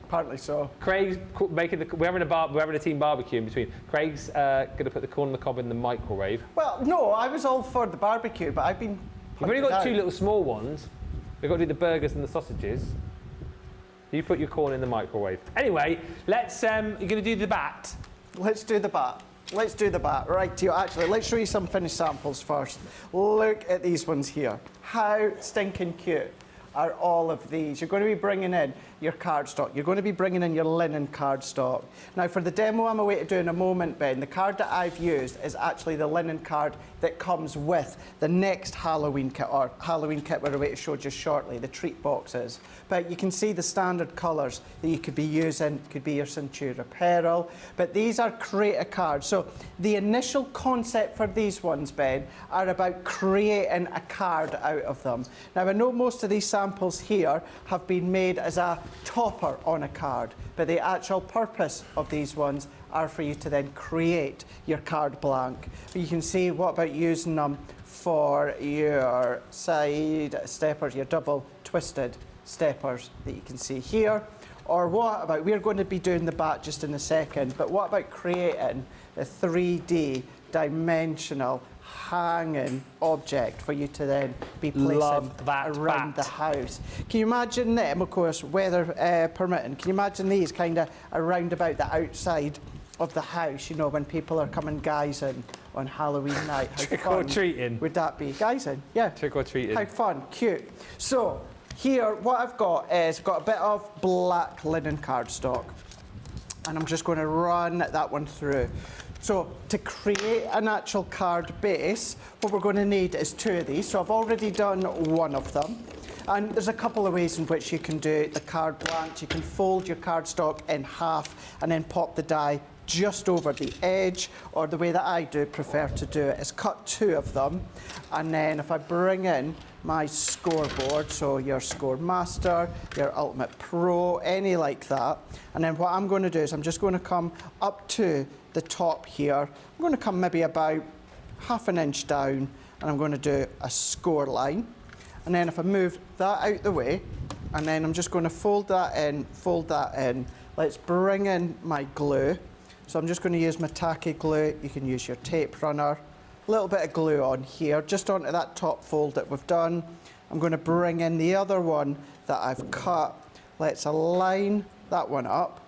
Apparently so. Craig's making we're having a team barbecue in between. Craig's going to put the corn on the cob in the microwave. Well, no, I was all for the barbecue, but I've been... You've only got hunted two down. little small ones. We've got to do the burgers and the sausages. You put your corn in the microwave. Anyway, let's. You're going to do the bat. Let's do the bat. Let's do the bat. Right, to you. Actually, let's show you some finished samples first. Look at these ones here. How stinking cute are all of these? You're going to be bringing in your cardstock. You're going to be bringing in your linen cardstock. Now, for the demo I'm away to do in a moment, Ben, the card that I've used is actually the linen card that comes with the next Halloween kit, or Halloween kit we're away to show just shortly, the treat boxes. But you can see the standard colours that you could be using. Could be your Centura Peril. But these are creator cards. So the initial concept for these ones, Ben, are about creating a card out of them. Now, I know most of these samples here have been made as a topper on a card, but the actual purpose of these ones are for you to then create your card blank. But you can see what about using them for your side steppers, your double twisted steppers that you can see here. Or what about, we're going to be doing the bat just in a second, but what about creating a 3D dimensional hanging object for you to then be placing Love that around bat. the house. Can you imagine them, of course, weather permitting, can you imagine these kind of around about the outside of the house, you know, when people are coming guising on Halloween night. How Trick or fun treating. would that be? Guys in? Yeah. Trick or treating. How fun, cute. So here, what I've got is I've got a bit of black linen cardstock, and I'm just going to run that one through. So to create an actual card base, what we're going to need is 2 of these. So I've already done 1 of them. And there's a couple of ways in which you can do the card blanks. You can fold your cardstock in half and then pop the die just over the edge, or the way that I prefer to do it is cut 2 of them, and then if I bring in my scoreboard, so your Score Master, your Ultimate Pro, any like that, and then what I'm going to do is I'm just going to come up to the top here. I'm going to come maybe about ½ an inch down, and I'm going to do a score line. And then if I move that out the way, and then I'm just going to fold that in, Let's bring in my glue. So I'm just going to use my tacky glue. You can use your tape runner. A little bit of glue on here, just onto that top fold that we've done. I'm going to bring in the other one that I've cut. Let's align that one up.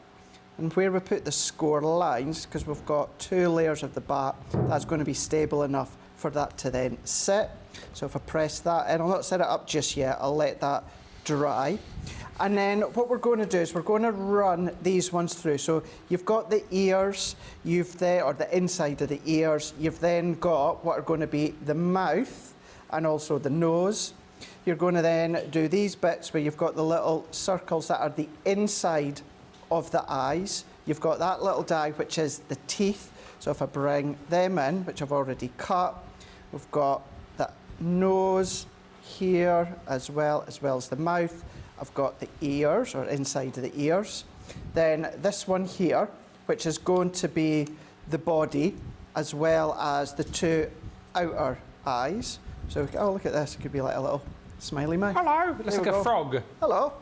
And where we put the score lines, because we've got 2 layers of the back, that's going to be stable enough for that to then sit. So if I press that in, I'll not set it up just yet, I'll let that dry. And then what we're going to do is we're going to run these ones through. So you've got the ears, or the inside of the ears, you've then got what are going to be the mouth and also the nose. You're going to then do these bits where you've got the little circles that are the inside of the eyes. You've got that little die which is the teeth. So if I bring them in, which I've already cut, we've got the nose here as well as the mouth. I've got the ears, or inside of the ears. Then this one here, which is going to be the body, as well as the 2 outer eyes. So, oh, look at this. It could be like a little smiley mouth. Hello. Looks like a frog. Hello.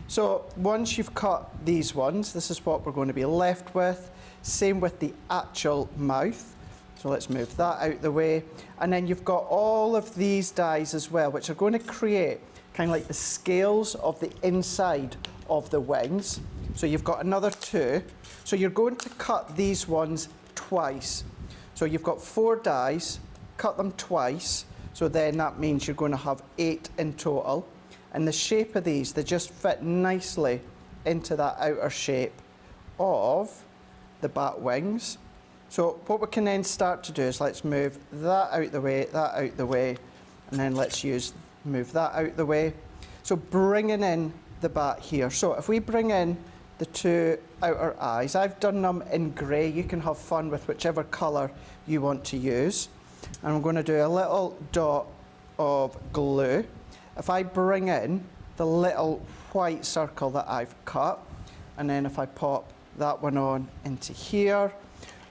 So once you've cut these ones, this is what we're going to be left with. Same with the actual mouth. So let's move that out the way. And then you've got all of these dies as well, which are going to create kind of like the scales of the inside of the wings. So you've got another 2. So you're going to cut these ones twice. So you've got 4 dies, cut them twice. So then that means you're going to have 8 in total. And the shape of these, they just fit nicely into that outer shape of the bat wings. So what we can then start to do is let's move that out the way, and then let's move that out the way. So bringing in the bat here. So if we bring in the 2 outer eyes, I've done them in grey. You can have fun with whichever colour you want to use. And I'm going to do a little dot of glue. If I bring in the little white circle that I've cut, and then if I pop that one on into here.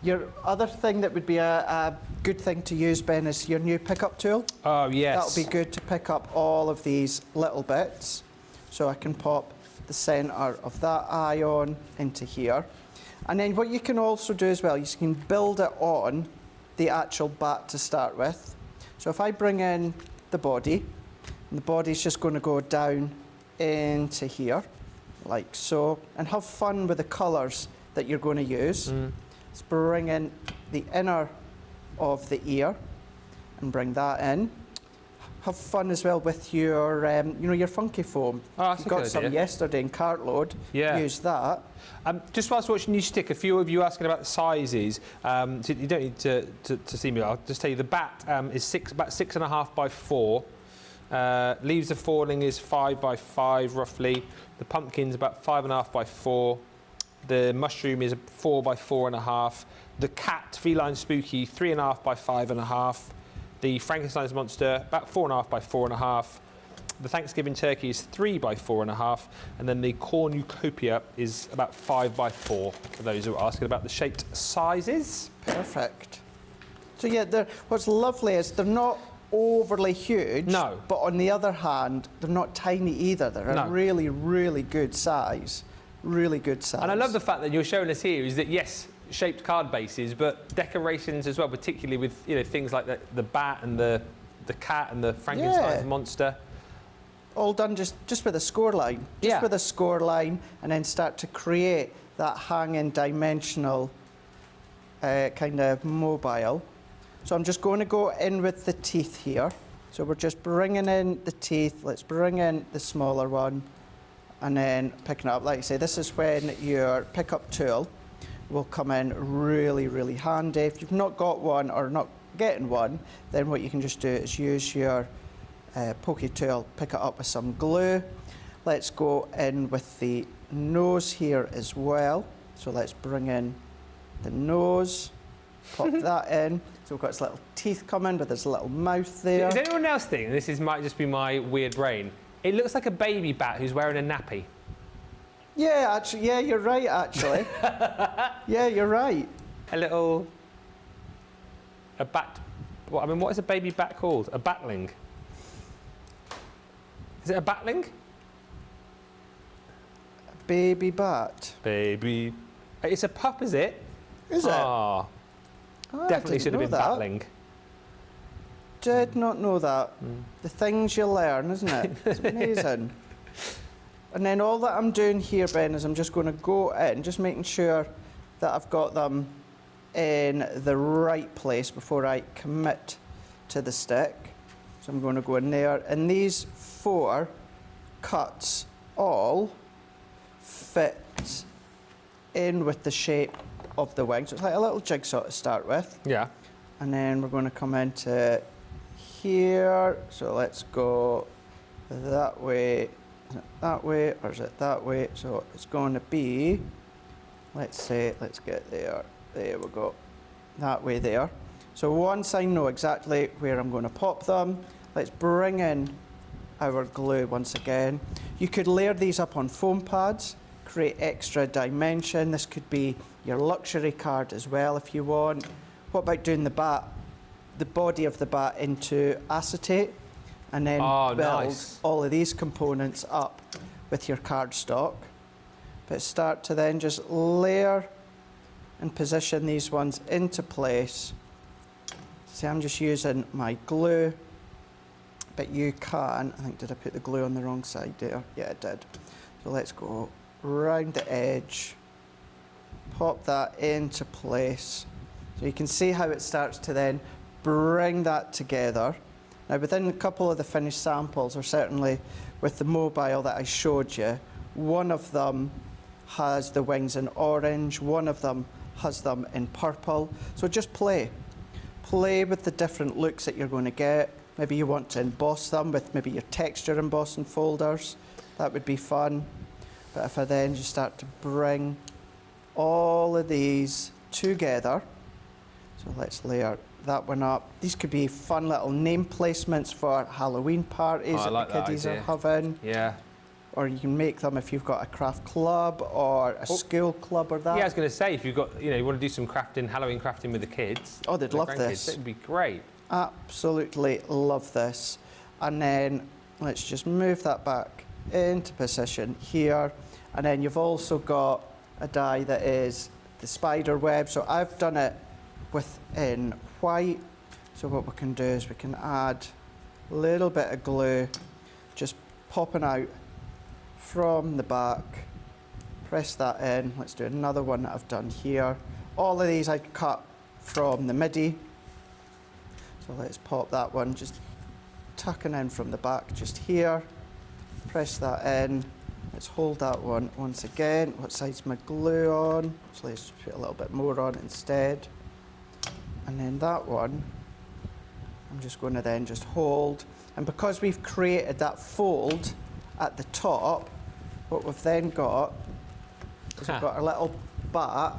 Your other thing that would be a good thing to use, Ben, is your new pickup tool. Oh, yes. That'll be good to pick up all of these little bits. So I can pop the centre of that eye on into here. And then what you can also do as well, you can build it on the actual bat to start with. So if I bring in the body, and the body's just going to go down into here, like so, and have fun with the colours that you're going to use. Let's bring in the inner of the ear and bring that in. Have fun as well with your, your funky foam. Oh, that's you a got good some idea. yesterday in Cartload. Yeah. Use that. Just whilst watching you stick, a few of you asking about the sizes. So you don't need to see me. I'll just tell you the bat is about 6.5 by 4. Leaves of Falling is 5 by 5 roughly. The pumpkin's about 5.5 by 4. The mushroom is 4 by 4.5. The cat, feline spooky, 3.5 by 5.5. The Frankenstein's monster, about 4.5 by 4.5. The Thanksgiving turkey is 3 by 4.5. And then the cornucopia is about 5 by 4, for those who are asking about the shaped sizes. Perfect. So yeah, what's lovely is they're not overly huge. No. But on the other hand, they're not tiny either. They're a really, really good size. Really good size. And I love the fact that you're showing us here is that, yes, shaped card bases, but decorations as well, particularly with things like the bat and the cat and the Frankenstein's monster. All done just with a score line. Just with a score line, and then start to create that hanging dimensional kind of mobile. So I'm just going to go in with the teeth here. So we're just bringing in the teeth. Let's bring in the smaller one and then picking it up. Like I say, this is when your pickup tool will come in really, really handy. If you've not got one or not getting one, then what you can just do is use your pokey tool, pick it up with some glue. Let's go in with the nose here as well. So let's bring in the nose, pop that in. So we've got his little teeth coming with his little mouth there. Does anyone else think, and this might just be my weird brain, it looks like a baby bat who's wearing a nappy? Yeah, actually, yeah, you're right, actually. Yeah, you're right. A bat, what is a baby bat called? A batling? Is it a batling? Baby bat. Baby. It's a pup, is it? Is it? Ah. Oh, I Definitely didn't should have know been that. battling. Did not know that. The things you learn, isn't it? It's amazing. And then all that I'm doing here, Ben, is I'm just going to go in, just making sure that I've got them in the right place before I commit to the stick. So I'm going to go in there. And these 4 cuts all fit in with the shape of the wing. So it's like a little jigsaw to start with. Yeah. And then we're going to come into here. So let's go that way. Is it that way or is it that way? So it's going to be, let's get there. There we go. That way there. So once I know exactly where I'm going to pop them, let's bring in our glue once again. You could layer these up on foam pads, create extra dimension. This could be your luxury card as well if you want. What about doing the body of the bat into acetate and then build all of these components up with your cardstock? But start to then just layer and position these ones into place. See, I'm just using my glue, but you can, I think, did I put the glue on the wrong side there? Yeah, I did. So let's go round the edge, pop that into place. So you can see how it starts to then bring that together. Now within a couple of the finished samples, or certainly with the mobile that I showed you, one of them has the wings in orange, one of them has them in purple. So just play with the different looks that you're going to get. Maybe you want to emboss them with maybe your texture embossing folders. That would be fun. But if I then just start to bring all of these together, so let's layer that one up. These could be fun little name placements for Halloween parties that the kiddies are having. Yeah. Or you can make them if you've got a craft club or a school club or that. Yeah, I was going to say, if you've got, you want to do some crafting, Halloween crafting with the kids. Oh, they'd love this. It'd be great. Absolutely love this. And then let's just move that back into position here. And then you've also got a die that is the spider web. So I've done it within white. So what we can do is we can add a little bit of glue, just popping out from the back. Press that in. Let's do another one that I've done here. All of these I cut from the MIDI. So let's pop that one, just tucking in from the back, just here. Press that in. Let's hold that one once again. What side's my glue on? So let's just put a little bit more on instead. And then that one, I'm just going to then just hold. And because we've created that fold at the top, what we've then got is we've got our little bat,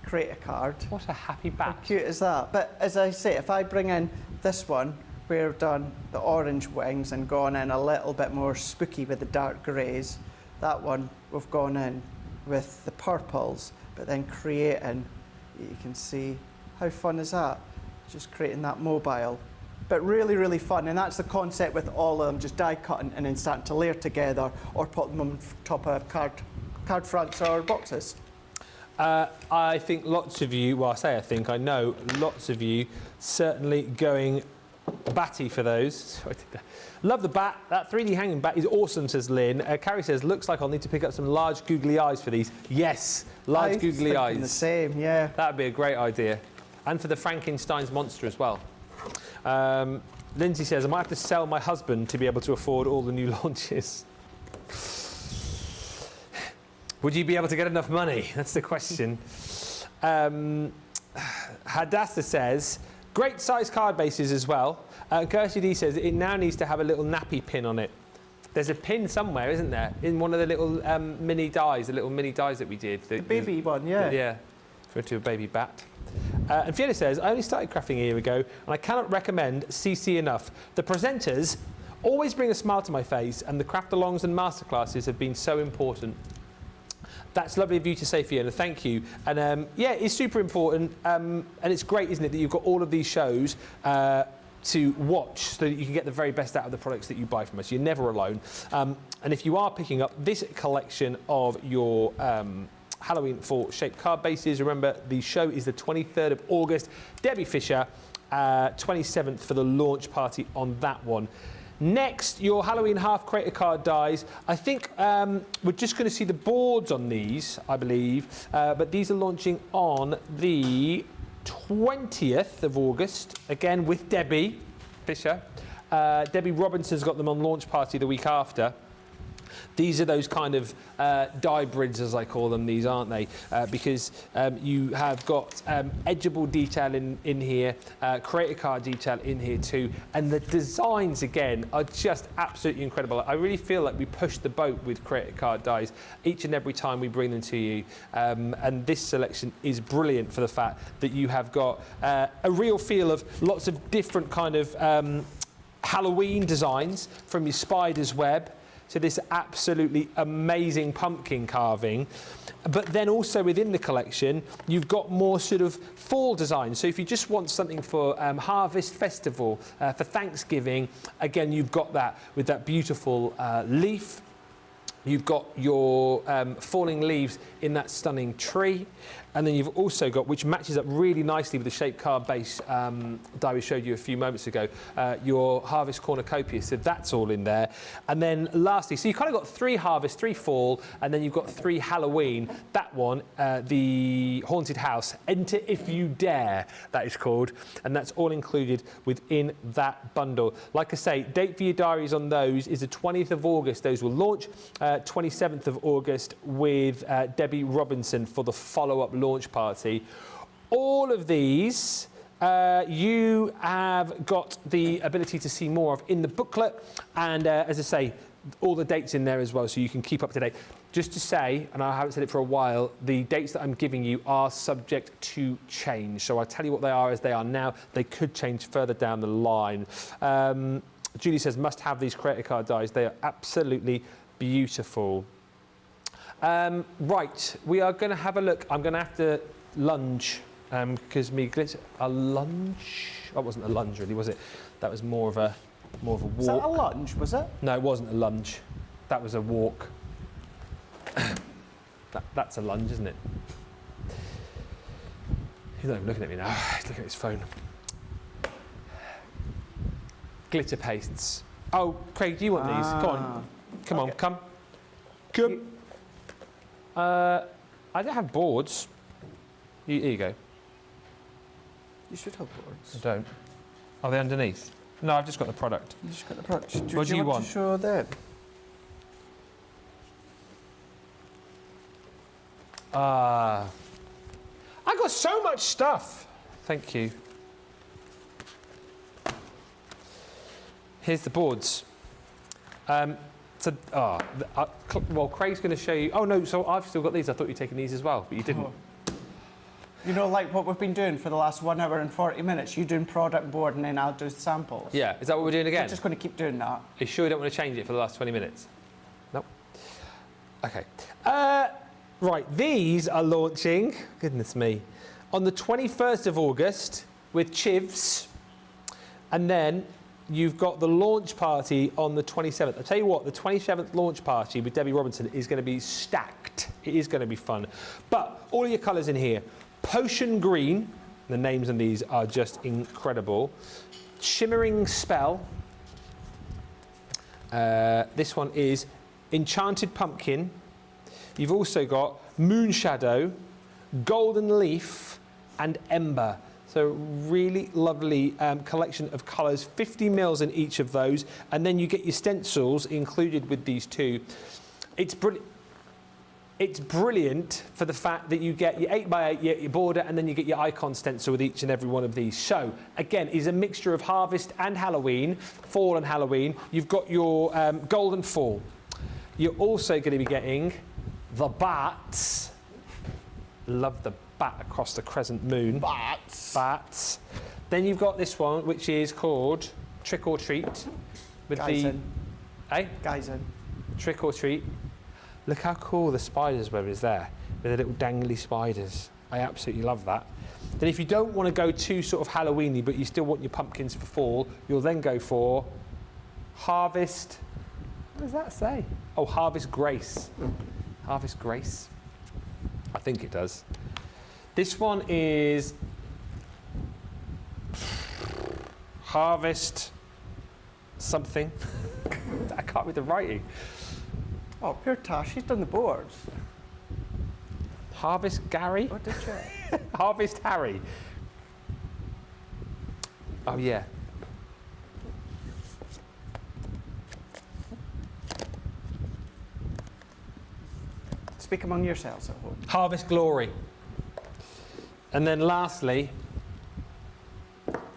create a card. What a happy bat. How cute is that? But as I say, if I bring in this one, where we've done the orange wings and gone in a little bit more spooky with the dark greys, that one we've gone in with the purples, but then creating, you can see, how fun is that? Just creating that mobile. But really, really fun, and that's the concept with all of them, just die cutting and then starting to layer together or put them on top of card fronts or boxes. I think lots of you, well, I know lots of you certainly going batty for those. Sorry, love the bat. That 3D hanging bat is awesome, says Lynn. Carrie says, looks like I'll need to pick up some large googly eyes for these. Yes, large googly eyes. The same, yeah. That'd be a great idea. And for the Frankenstein's monster as well. Lindsay says, I might have to sell my husband to be able to afford all the new launches. Would you be able to get enough money? That's the question. Hadassah says, great size card bases as well. Kirsty D says, it now needs to have a little nappy pin on it. There's a pin somewhere, isn't there? In one of the little mini dies, the little mini dies that we did. The baby one, yeah. Yeah, for to a baby bat. And Fiona says, I only started crafting a year ago, and I cannot recommend CC enough. The presenters always bring a smile to my face, and the craft-alongs and masterclasses have been so important. That's lovely of you to say, Fiona. Thank you. And yeah, it's super important. And it's great, isn't it, that you've got all of these shows to watch so that you can get the very best out of the products that you buy from us. You're never alone. And if you are picking up this collection of your Halloween fall shaped card bases, remember the show is the 23rd of August. Debbie Fisher, 27th for the launch party on that one. Next, your Halloween half creator card dies. I think we're just going to see the boards on these, I believe, but these are launching on the 20th of August, again with Debbie Fisher. Debbie Robinson's got them on launch party the week after. These are those kind of die brids, as I call them, these, aren't they? Because you have got edgeable detail in here, creator card detail in here too, and the designs, again, are just absolutely incredible. I really feel like we push the boat with creator card dies each and every time we bring them to you, and this selection is brilliant for the fact that you have got a real feel of lots of different kind of Halloween designs, from your spider's web to this absolutely amazing pumpkin carving. But then also within the collection, you've got more sort of fall designs. So if you just want something for Harvest Festival, for Thanksgiving, again, you've got that with that beautiful leaf. You've got your falling leaves in that stunning tree. And then you've also got, which matches up really nicely with the shaped card base die we showed you a few moments ago, your Harvest Cornucopia. So that's all in there. And then lastly, so you've kind of got 3 Harvest, 3 Fall, and then you've got 3 Halloween. That one, the Haunted House, Enter If You Dare, that is called. And that's all included within that bundle. Like I say, date for your diaries on those is the 20th of August. Those will launch 27th of August with Debbie Robinson for the follow-up launch party. All of these you have got the ability to see more of in the booklet, and as I say, all the dates in there as well, so you can keep up to date. Just to say, and I haven't said it for a while, the dates that I'm giving you are subject to change. So I'll tell you what they are as they are now. They could change further down the line. Julie says, must have these creator card dies. They are absolutely beautiful. Right, we are going to have a look. I'm going to have to lunge because me glitter. A lunge? That wasn't a lunge, really, was it? That was more of a walk. Was that a lunge? Was it? No, it wasn't a lunge. That was a walk. That's a lunge, isn't it? He's not even looking at me now. He's looking at his phone. Glitter pastes. Oh, Craig, do you want these? Come on. Come on, come. Come. I don't have boards. Here you go. You should have boards. I don't. Are they underneath? No, I've just got the product. You just got the product. What do you want? To show them? I got so much stuff. Thank you. Here's the boards. Well, Craig's going to show you. Oh no, so I've still got these. I thought you'd taken these as well, but you didn't. Oh. You know, like what we've been doing for the last 1 hour and 40 minutes. You doing product board, and then I'll do samples. Yeah, is that what we're doing again? We're just going to keep doing that. Are you sure you don't want to change it for the last 20 minutes? Nope. Okay. Right, these are launching, goodness me, on the 21st of August with Chivs, and then you've got the launch party on the 27th. I'll tell you what, the 27th launch party with Debbie Robinson is going to be stacked. It is going to be fun. But all your colours in here. Potion Green, the names on these are just incredible. Shimmering Spell. This one is Enchanted Pumpkin. You've also got Moon Shadow, Golden Leaf, and Ember. So really lovely collection of colours, 50 mils in each of those, and then you get your stencils included with these two. It's brilliant. It's brilliant for the fact that you get your 8x8, your border, and then you get your icon stencil with each and every one of these. So, again, it's a mixture of harvest and Halloween, fall and Halloween. You've got your golden fall. You're also going to be getting the bats. Love the bat across the crescent moon. Bats. Then you've got this one, which is called Trick or Treat. With Guys in. Trick or Treat. Look how cool the spiders web is there, with the little dangly spiders. I absolutely love that. Then if you don't want to go too sort of Halloween-y, but you still want your pumpkins for fall, you'll then go for Harvest. What does that say? Oh, Harvest Grace. Harvest Grace. I think it does. This one is Harvest something. I can't read the writing. Oh, poor Tash, she's done the boards. Harvest Gary? What did you? Harvest Harry. Oh, yeah. Speak among yourselves at home. Harvest Glory. And then lastly,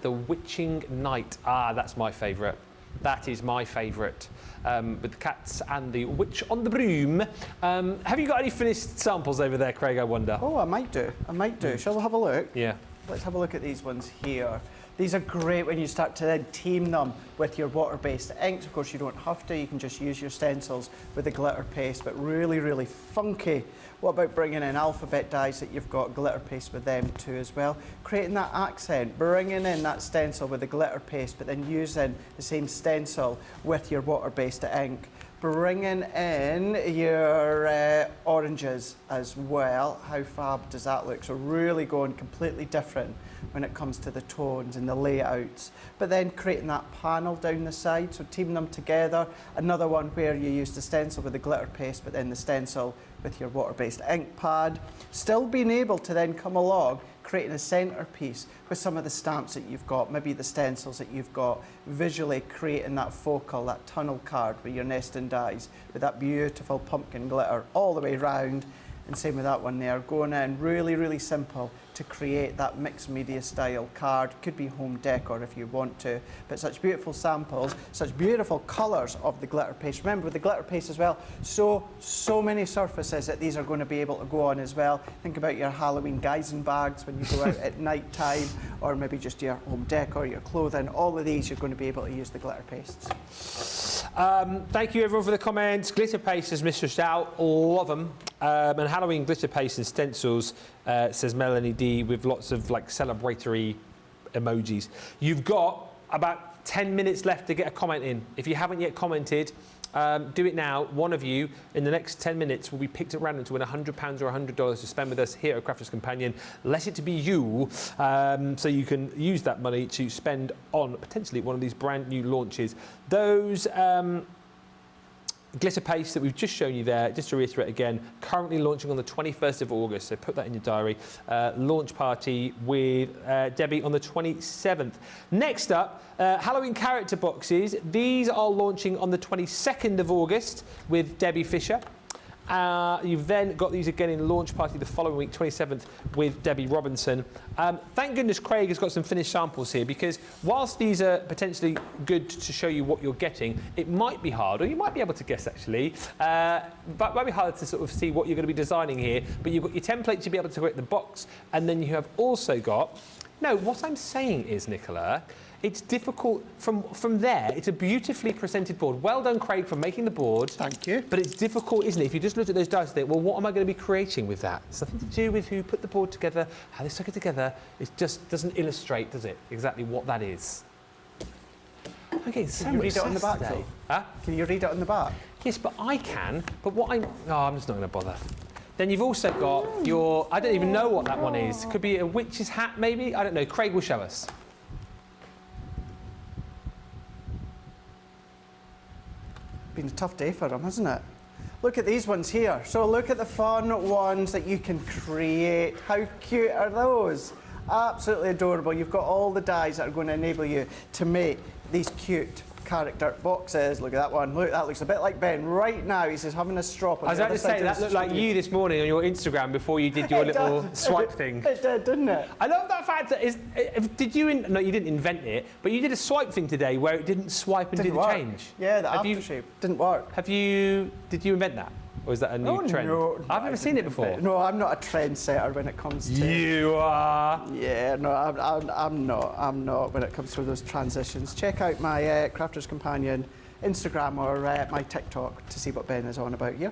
the Witching Night. Ah, that's my favourite. That is my favourite. With the cats and the witch on the broom. Have you got any finished samples over there, Craig, I wonder? Oh, I might do. Shall we have a look? Yeah. Let's have a look at these ones here. These are great when you start to then team them with your water-based inks. Of course, you don't have to. You can just use your stencils with the glitter paste, but really, really funky. What about bringing in alphabet dies that you've got glitter paste with them too as well? Creating that accent, bringing in that stencil with the glitter paste, but then using the same stencil with your water-based ink. Bringing in your oranges as well. How fab does that look? So really going completely different when it comes to the tones and the layouts. But then creating that panel down the side, so teaming them together. Another one where you use the stencil with the glitter paste, but then the stencil with your water-based ink pad. Still being able to then come along, creating a centerpiece with some of the stamps that you've got, maybe the stencils that you've got, visually creating that focal, that tunnel card with your nesting dies, with that beautiful pumpkin glitter all the way round. And same with that one there, going in really, really simple to create that mixed media style card. Could be home decor if you want to, but such beautiful samples, such beautiful colours of the glitter paste. Remember with the glitter paste as well, so many surfaces that these are going to be able to go on as well. Think about your Halloween Geisen bags when you go out at night time, or maybe just your home decor, your clothing. All of these you're going to be able to use the glitter pastes. Thank you everyone for the comments. Glitter paste has missed out, love them. And Halloween glitter paste and stencils, says Melanie D, with lots of like celebratory emojis. You've got about 10 minutes left to get a comment in. If you haven't yet commented, do it now. One of you in the next 10 minutes will be picked at random to win £100 or $100 to spend with us here at Crafters Companion. Let it to be you, so you can use that money to spend on potentially one of these brand new launches. Those glitter paste that we've just shown you there, just to reiterate again, currently launching on the 21st of August, so put that in your diary. Launch party with Debbie on the 27th. Next up, Halloween character boxes. These are launching on the 22nd of August with Debbie Fisher. You've then got these again in launch party the following week, 27th, with Debbie Robinson. Thank goodness Craig has got some finished samples here, because whilst these are potentially good to show you what you're getting, it might be hard, or you might be able to guess actually, but it might be hard to sort of see what you're going to be designing here. But you've got your template to be able to create the box, and then you have also got... No, what I'm saying is, Nicola, it's difficult from there. It's a beautifully presented board. Well done, Craig, for making the board. Thank you. But it's difficult, isn't it? If you just look at those dice and think, well, what am I going to be creating with that? It's nothing to do with who put the board together, how they stuck it together. It just doesn't illustrate, does it, exactly what that is. Okay, so Can you read it on the back, today. though? Huh? Can you read it on the back? Yes, but I can. But what I'm... No, I'm just not going to bother. Then you've also got your... I don't even know what that one is. Could be a witch's hat, maybe? I don't know. Craig will show us. Been a tough day for them, hasn't it? Look at these ones here. So look at the fun ones that you can create. How cute are those? Absolutely adorable. You've got all the dies that are going to enable you to make these cute character boxes. Look at that one. Look, that looks a bit like Ben right now. He's just having a strop. I was about to say, that looked like you this morning on your Instagram before you did your little swipe thing. It did, didn't it? I love that fact that no, you didn't invent it, but you did a swipe thing today where it didn't swipe and do the change. Yeah, the aftershave didn't work. Did you invent that? Or is that a new trend? No, I've never seen it before. No, I'm not a trendsetter when it comes to... You are. Yeah, no, I'm not when it comes to those transitions. Check out my Crafter's Companion Instagram or my TikTok to see what Ben is on about here.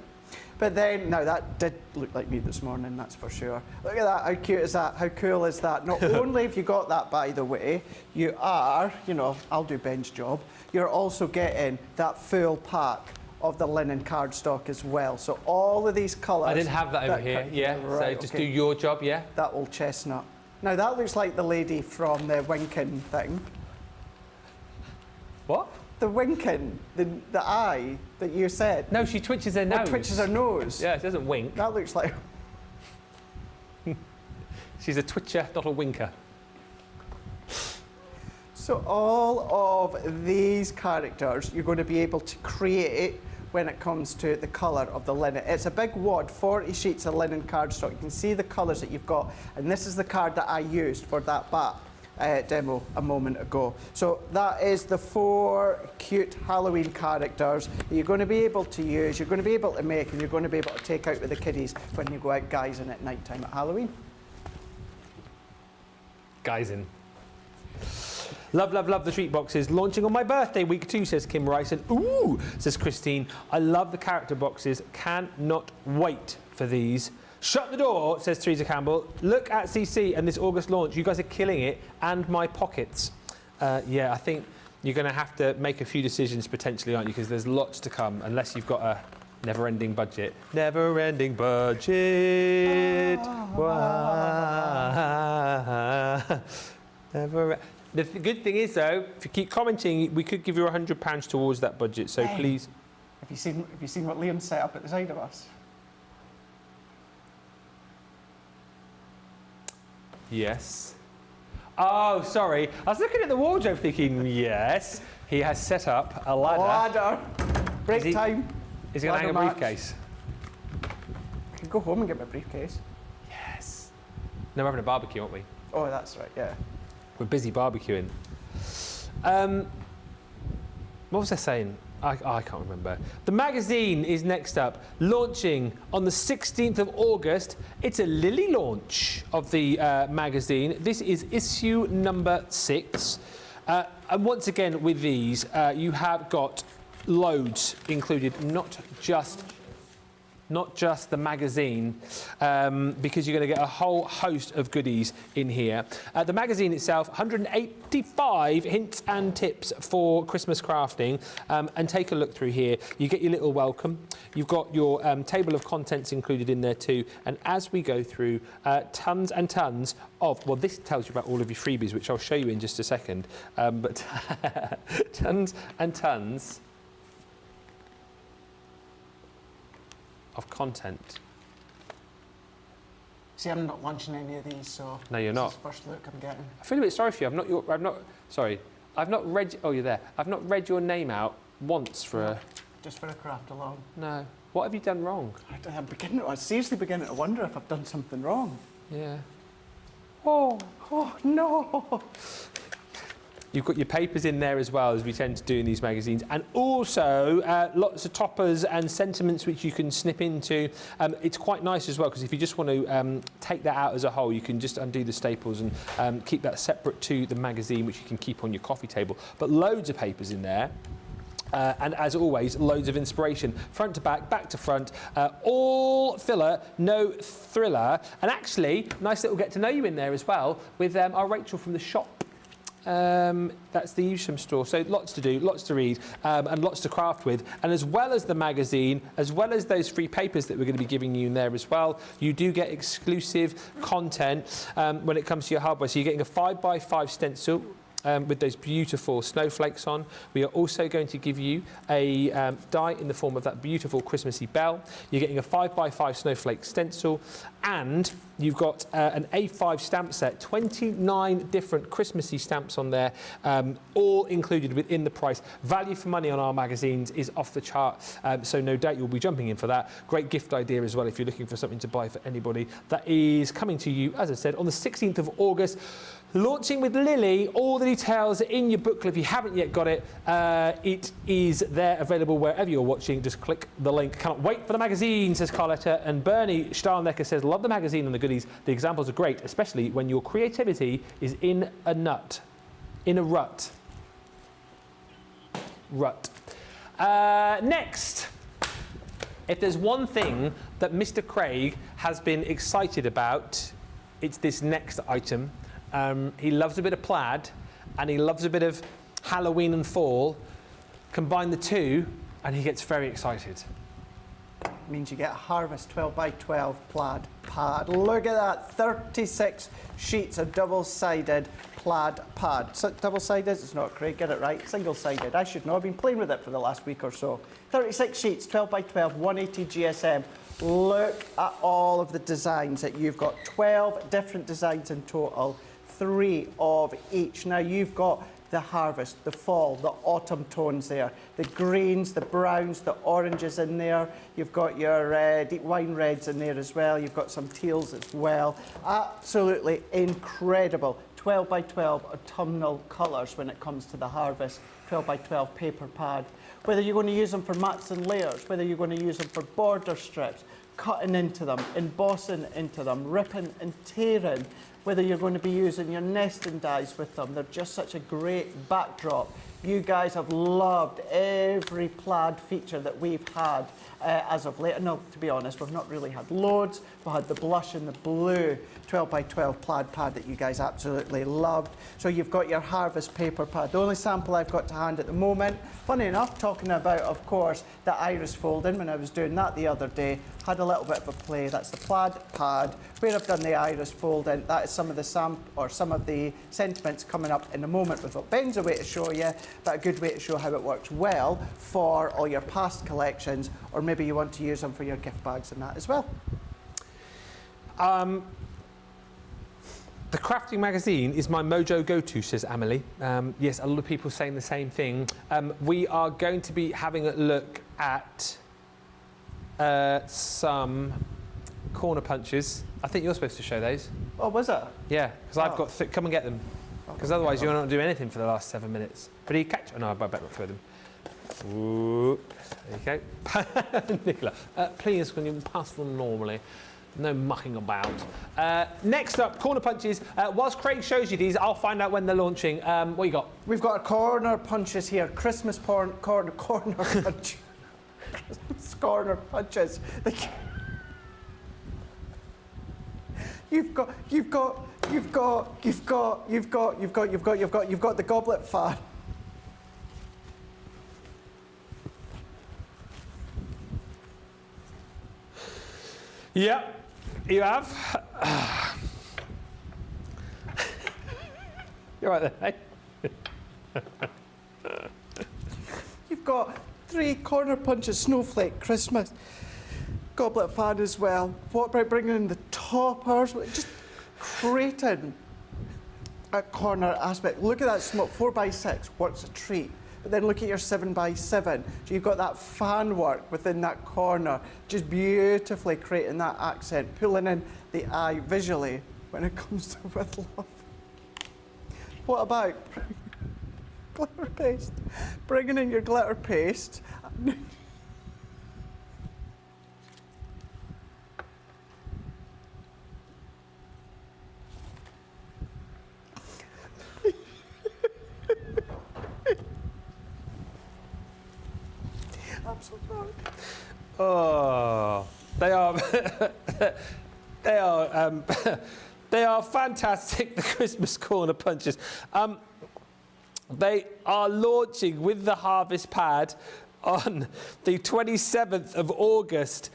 But then, now that did look like me this morning, that's for sure. Look at that, how cute is that? How cool is that? Not only have you got that, by the way, you are, you know, I'll do Ben's job, you're also getting that full pack of the linen cardstock as well. So all of these colours... I didn't have that over here, yeah. Right, so just do your job, yeah? That old chestnut. Now that looks like the lady from the winking thing. What? The winking, the eye that you said. No, she twitches her nose. Twitches her nose. Yeah, she doesn't wink. That looks like... She's a twitcher, not a winker. So all of these characters you're going to be able to create when it comes to the colour of the linen. It's a big wad, 40 sheets of linen cardstock. You can see the colours that you've got, and this is the card that I used for that bat demo a moment ago. So that is the 4 cute Halloween characters that you're going to be able to use, you're going to be able to make, and you're going to be able to take out with the kiddies when you go out guising at night time at Halloween. Guising. Love, love, love the treat boxes. Launching on my birthday, week 2, says Kim Rice. And ooh, says Christine. I love the character boxes. Cannot wait for these. Shut the door, says Teresa Campbell. Look at CC and this August launch. You guys are killing it. And my pockets. Yeah, I think you're going to have to make a few decisions potentially, aren't you? Because there's lots to come, unless you've got a never-ending budget. Never-ending budget. Never. The good thing is, though, if you keep commenting, we could give you £100 towards that budget. So please. Have you seen what Liam set up at the side of us? Yes. Oh, sorry. I was looking at the wardrobe thinking, yes, he has set up a ladder. Break time. Is he going to hang a briefcase? I can go home and get my briefcase. Yes. No, we're having a barbecue, aren't we? Oh, that's right, yeah. We're busy barbecuing. What was I saying? I can't remember. The magazine is next up, launching on the 16th of August. It's a Lily launch of the magazine. This is issue number 6. And once again, with these, you have got loads included, not just the magazine, because you're going to get a whole host of goodies in here. The magazine itself, 185 hints and tips for Christmas crafting. And take a look through here. You get your little welcome. You've got your table of contents included in there too. And as we go through, tons and tons of, well, this tells you about all of your freebies, which I'll show you in just a second. But tons and tons of content. See, I'm not launching any of these, so... No, you're not. This is the first look I'm getting. I feel a bit sorry for you. I've not read... Oh, you're there. I've not read your name out once for a... Just for a craft alone. No. What have you done wrong? I'm seriously beginning to wonder if I've done something wrong. Yeah. Oh no! You've got your papers in there as well, as we tend to do in these magazines, and also lots of toppers and sentiments which you can snip into. It's quite nice as well, because if you just want to take that out as a whole, you can just undo the staples and keep that separate to the magazine, which you can keep on your coffee table. But loads of papers in there. And as always, loads of inspiration, front to back to front, all filler, no thriller. And actually, nice little get to know you in there as well with our Rachel from the shop. That's the Evesham store, so lots to do, lots to read, and lots to craft with. And as well as the magazine, as well as those free papers that we're going to be giving you in there as well, you do get exclusive content when it comes to your hardware. So you're getting a 5x5 stencil, with those beautiful snowflakes on. We are also going to give you a die in the form of that beautiful Christmassy bell. You're getting a 5x5 snowflake stencil, and you've got an A5 stamp set, 29 different Christmassy stamps on there, all included within the price. Value for money on our magazines is off the chart, so no doubt you'll be jumping in for that. Great gift idea as well if you're looking for something to buy for anybody. That is coming to you, as I said, on the 16th of August. Launching with Lily. All the details are in your booklet. If you haven't yet got it, it is there available wherever you're watching. Just click the link. Cannot wait for the magazine, says Carletta. And Bernie Stahlnecker says, love the magazine and the goodies. The examples are great, especially when your creativity is in a rut. Next, if there's one thing that Mr. Craig has been excited about, it's this next item. He loves a bit of plaid and he loves a bit of Halloween and fall. Combine the two and he gets very excited. Means you get a Harvest 12x12 plaid pad. Look at that, 36 sheets of double-sided plaid pad. So, double-sided, it's not, Craig, get it right, single-sided. I should know, I've been playing with it for the last week or so. 36 sheets, 12x12, 180 GSM. Look at all of the designs that you've got, 12 different designs in total, 3 of each. Now you've got the harvest, the fall, the autumn tones there, the greens, the browns, the oranges in there. You've got your deep wine reds in there as well. You've got some teals as well. Absolutely incredible. 12x12 autumnal colours when it comes to the harvest. 12x12 paper pad. Whether you're going to use them for mats and layers, whether you're going to use them for border strips, cutting into them, embossing into them, ripping and tearing, whether you're going to be using your nesting dies with them. They're just such a great backdrop. You guys have loved every plaid feature that we've had as of late. No, to be honest, we've not really had loads. We had the blush and the blue 12x12 plaid pad that you guys absolutely loved. So you've got your harvest paper pad. The only sample I've got to hand at the moment, funny enough, talking about, of course, the iris folding, when I was doing that the other day, had a little bit of a play. That's the plaid pad. Where I've done the iris folding, that is some of the some of the sentiments coming up in a moment with what Ben's a way to show you, but a good way to show how it works well for all your past collections, or maybe you want to use them for your gift bags and that as well. The crafting magazine is my mojo go-to, says Amelie. Yes, a lot of people saying the same thing. We are going to be having a look at some corner punches. I think you're supposed to show those. Oh, was it? Yeah, because I've got... Come and get them. Because otherwise you're not doing anything for the last 7 minutes. But he catch... Oh, no, I better not throw them. Ooh, there you go. Nicola, please, can you pass them normally? No mucking about. Next up, corner punches. Whilst Craig shows you these, I'll find out when they're launching. What you got? We've got our corner punches here. Christmas corner punch. Christmas corner punches. You've got the goblet fan. Yep, you have. You're right there, eh? You've got 3 corner punches, snowflake, Christmas, goblet fan as well. What about bringing in the toppers? Just creating a corner aspect. Look at that smoke, 4x6, works a treat. But then look at your 7x7. So you've got that fan work within that corner, just beautifully creating that accent, pulling in the eye visually when it comes to with love. What about glitter paste? Bringing in your glitter paste. I'm so sorry. Oh, they are fantastic. The Christmas corner punches. They are launching with the harvest pad on the 27th of August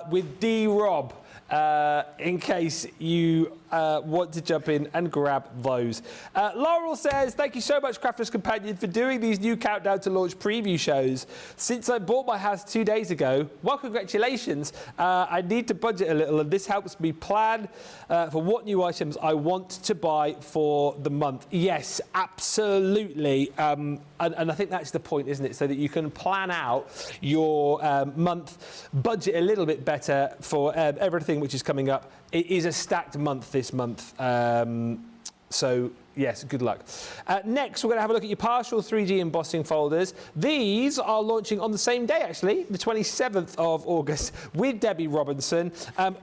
with D. Rob. In case you want to jump in and grab those. Laurel says, thank you so much, Crafter's Companion, for doing these new Countdown to Launch preview shows. Since I bought my house 2 days ago, well, congratulations. I need to budget a little, and this helps me plan for what new items I want to buy for the month. Yes, absolutely. And I think that's the point, isn't it? So that you can plan out your month, budget a little bit better for everything which is coming up. It is a stacked month this month. So, yes, good luck. Next, we're going to have a look at your partial 3D embossing folders. These are launching on the same day, actually, the 27th of August, with Debbie Robinson.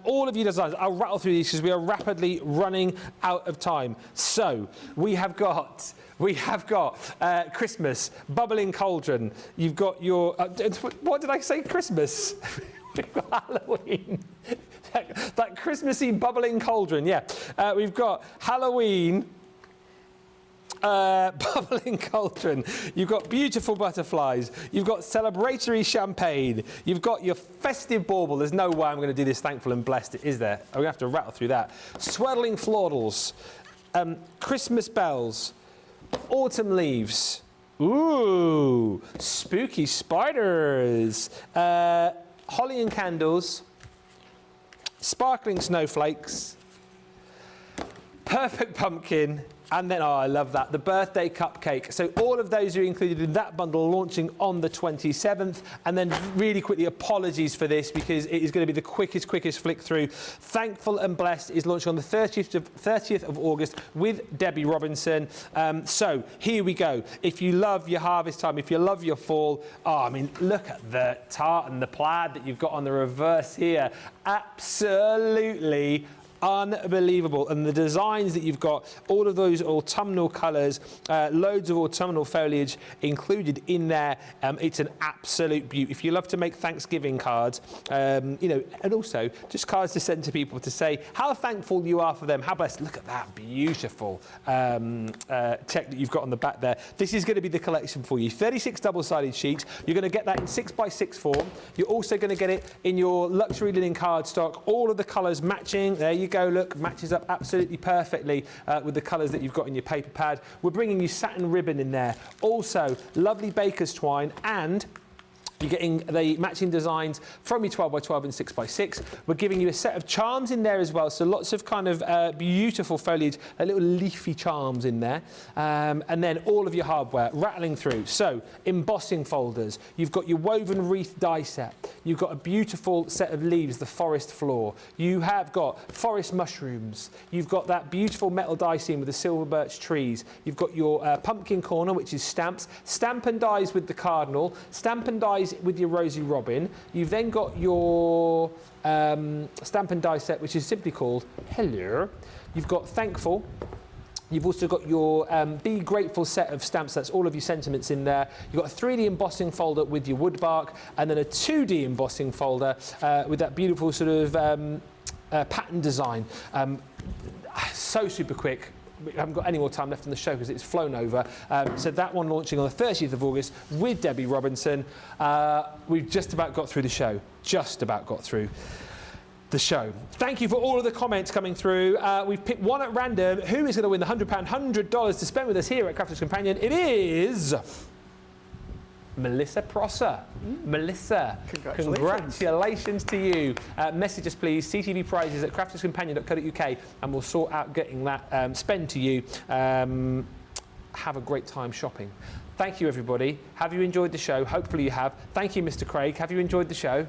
All of your designs, I'll rattle through these because we are rapidly running out of time. So, we have got Christmas, Bubbling Cauldron. You've got your... what did I say? Christmas? We've got Halloween. that Christmassy Bubbling Cauldron, yeah. We've got Halloween... Bubbling Cauldron. You've got beautiful butterflies. You've got celebratory champagne. You've got your festive bauble. There's no way I'm going to do this thankful and blessed, is there? I'm going to have to rattle through that. Swirling florals. Christmas bells. Autumn leaves. Ooh, spooky spiders. Holly and candles. Sparkling snowflakes. Perfect pumpkin. And then, oh, I love that, the birthday cupcake. So all of those are included in that bundle, launching on the 27th. And then really quickly, apologies for this, because it is going to be the quickest flick through. Thankful and Blessed is launching on the 30th of August with Debbie Robinson. So here we go. If you love your harvest time, if you love your fall, oh, I mean, look at the tartan, the plaid that you've got on the reverse here. Absolutely unbelievable. And the designs that you've got, all of those autumnal colours, loads of autumnal foliage included in there. It's an absolute beauty. If you love to make Thanksgiving cards, you know, and also just cards to send to people to say how thankful you are for them, how blessed. Look at that beautiful check that you've got on the back there. This is going to be the collection for you. 36 double-sided sheets. You're going to get that in 6x6 form. You're also going to get it in your luxury linen cardstock. All of the colours matching. There you go, look, matches up absolutely perfectly with the colours that you've got in your paper pad. We're bringing you satin ribbon in there. Also, lovely baker's twine, and you're getting the matching designs from your 12x12 and 6x6. We're giving you a set of charms in there as well, so lots of kind of beautiful foliage, little leafy charms in there. And then all of your hardware rattling through. So, embossing folders. You've got your woven wreath die set. You've got a beautiful set of leaves, the forest floor. You have got forest mushrooms. You've got that beautiful metal die scene with the silver birch trees. You've got your pumpkin corner, which is stamps. Stamp and dies with the cardinal. Stamp and dies with your Rosie Robin. You've then got your stamp and die set, which is simply called Hello. You've got Thankful. You've also got your Be Grateful set of stamps. That's all of your sentiments in there. You've got a 3D embossing folder with your wood bark, and then a 2D embossing folder with that beautiful sort of pattern design. So super quick. We haven't got any more time left in the show because it's flown over. So that one launching on the 30th of August with Debbie Robinson. We've just about got through the show. Just about got through the show. Thank you for all of the comments coming through. We've picked one at random. Who is going to win the £100, $100 to spend with us here at Crafter's Companion? It is Melissa Prosser. Melissa, congratulations to you. Message us, please, CTV prizes at crafterscompanion.co.uk, and we'll sort out getting that spend to you. Have a great time shopping. Thank you, everybody. Have you enjoyed the show? Hopefully you have. Thank you, Mr. Craig. Have you enjoyed the show?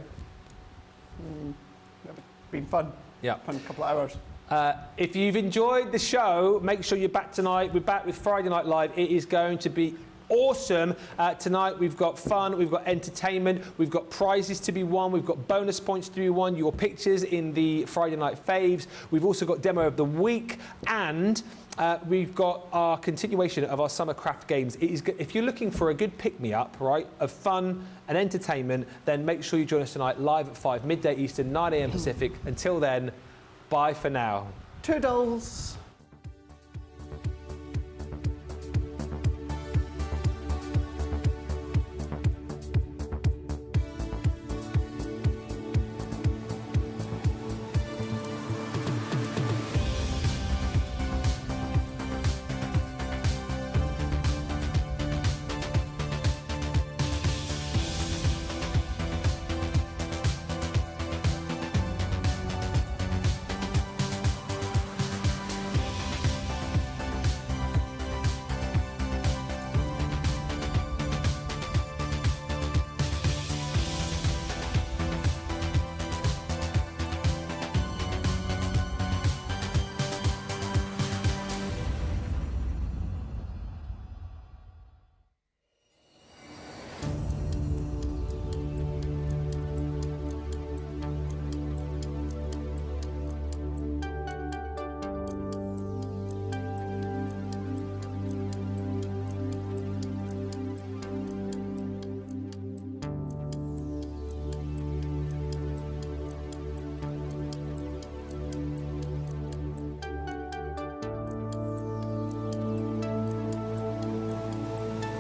Been fun. Yeah. Fun couple of hours. If you've enjoyed the show, make sure you're back tonight. We're back with Friday Night Live. It is going to be awesome. Tonight we've got fun, we've got entertainment, we've got prizes to be won, we've got bonus points to be won, your pictures in the Friday Night Faves. We've also got Demo of the Week, and we've got our continuation of our summer craft games. It is, if you're looking for a good pick-me-up, right, of fun and entertainment, then make sure you join us tonight live at 5, midday Eastern, 9 a.m. Pacific. Until then, bye for now. Toodles.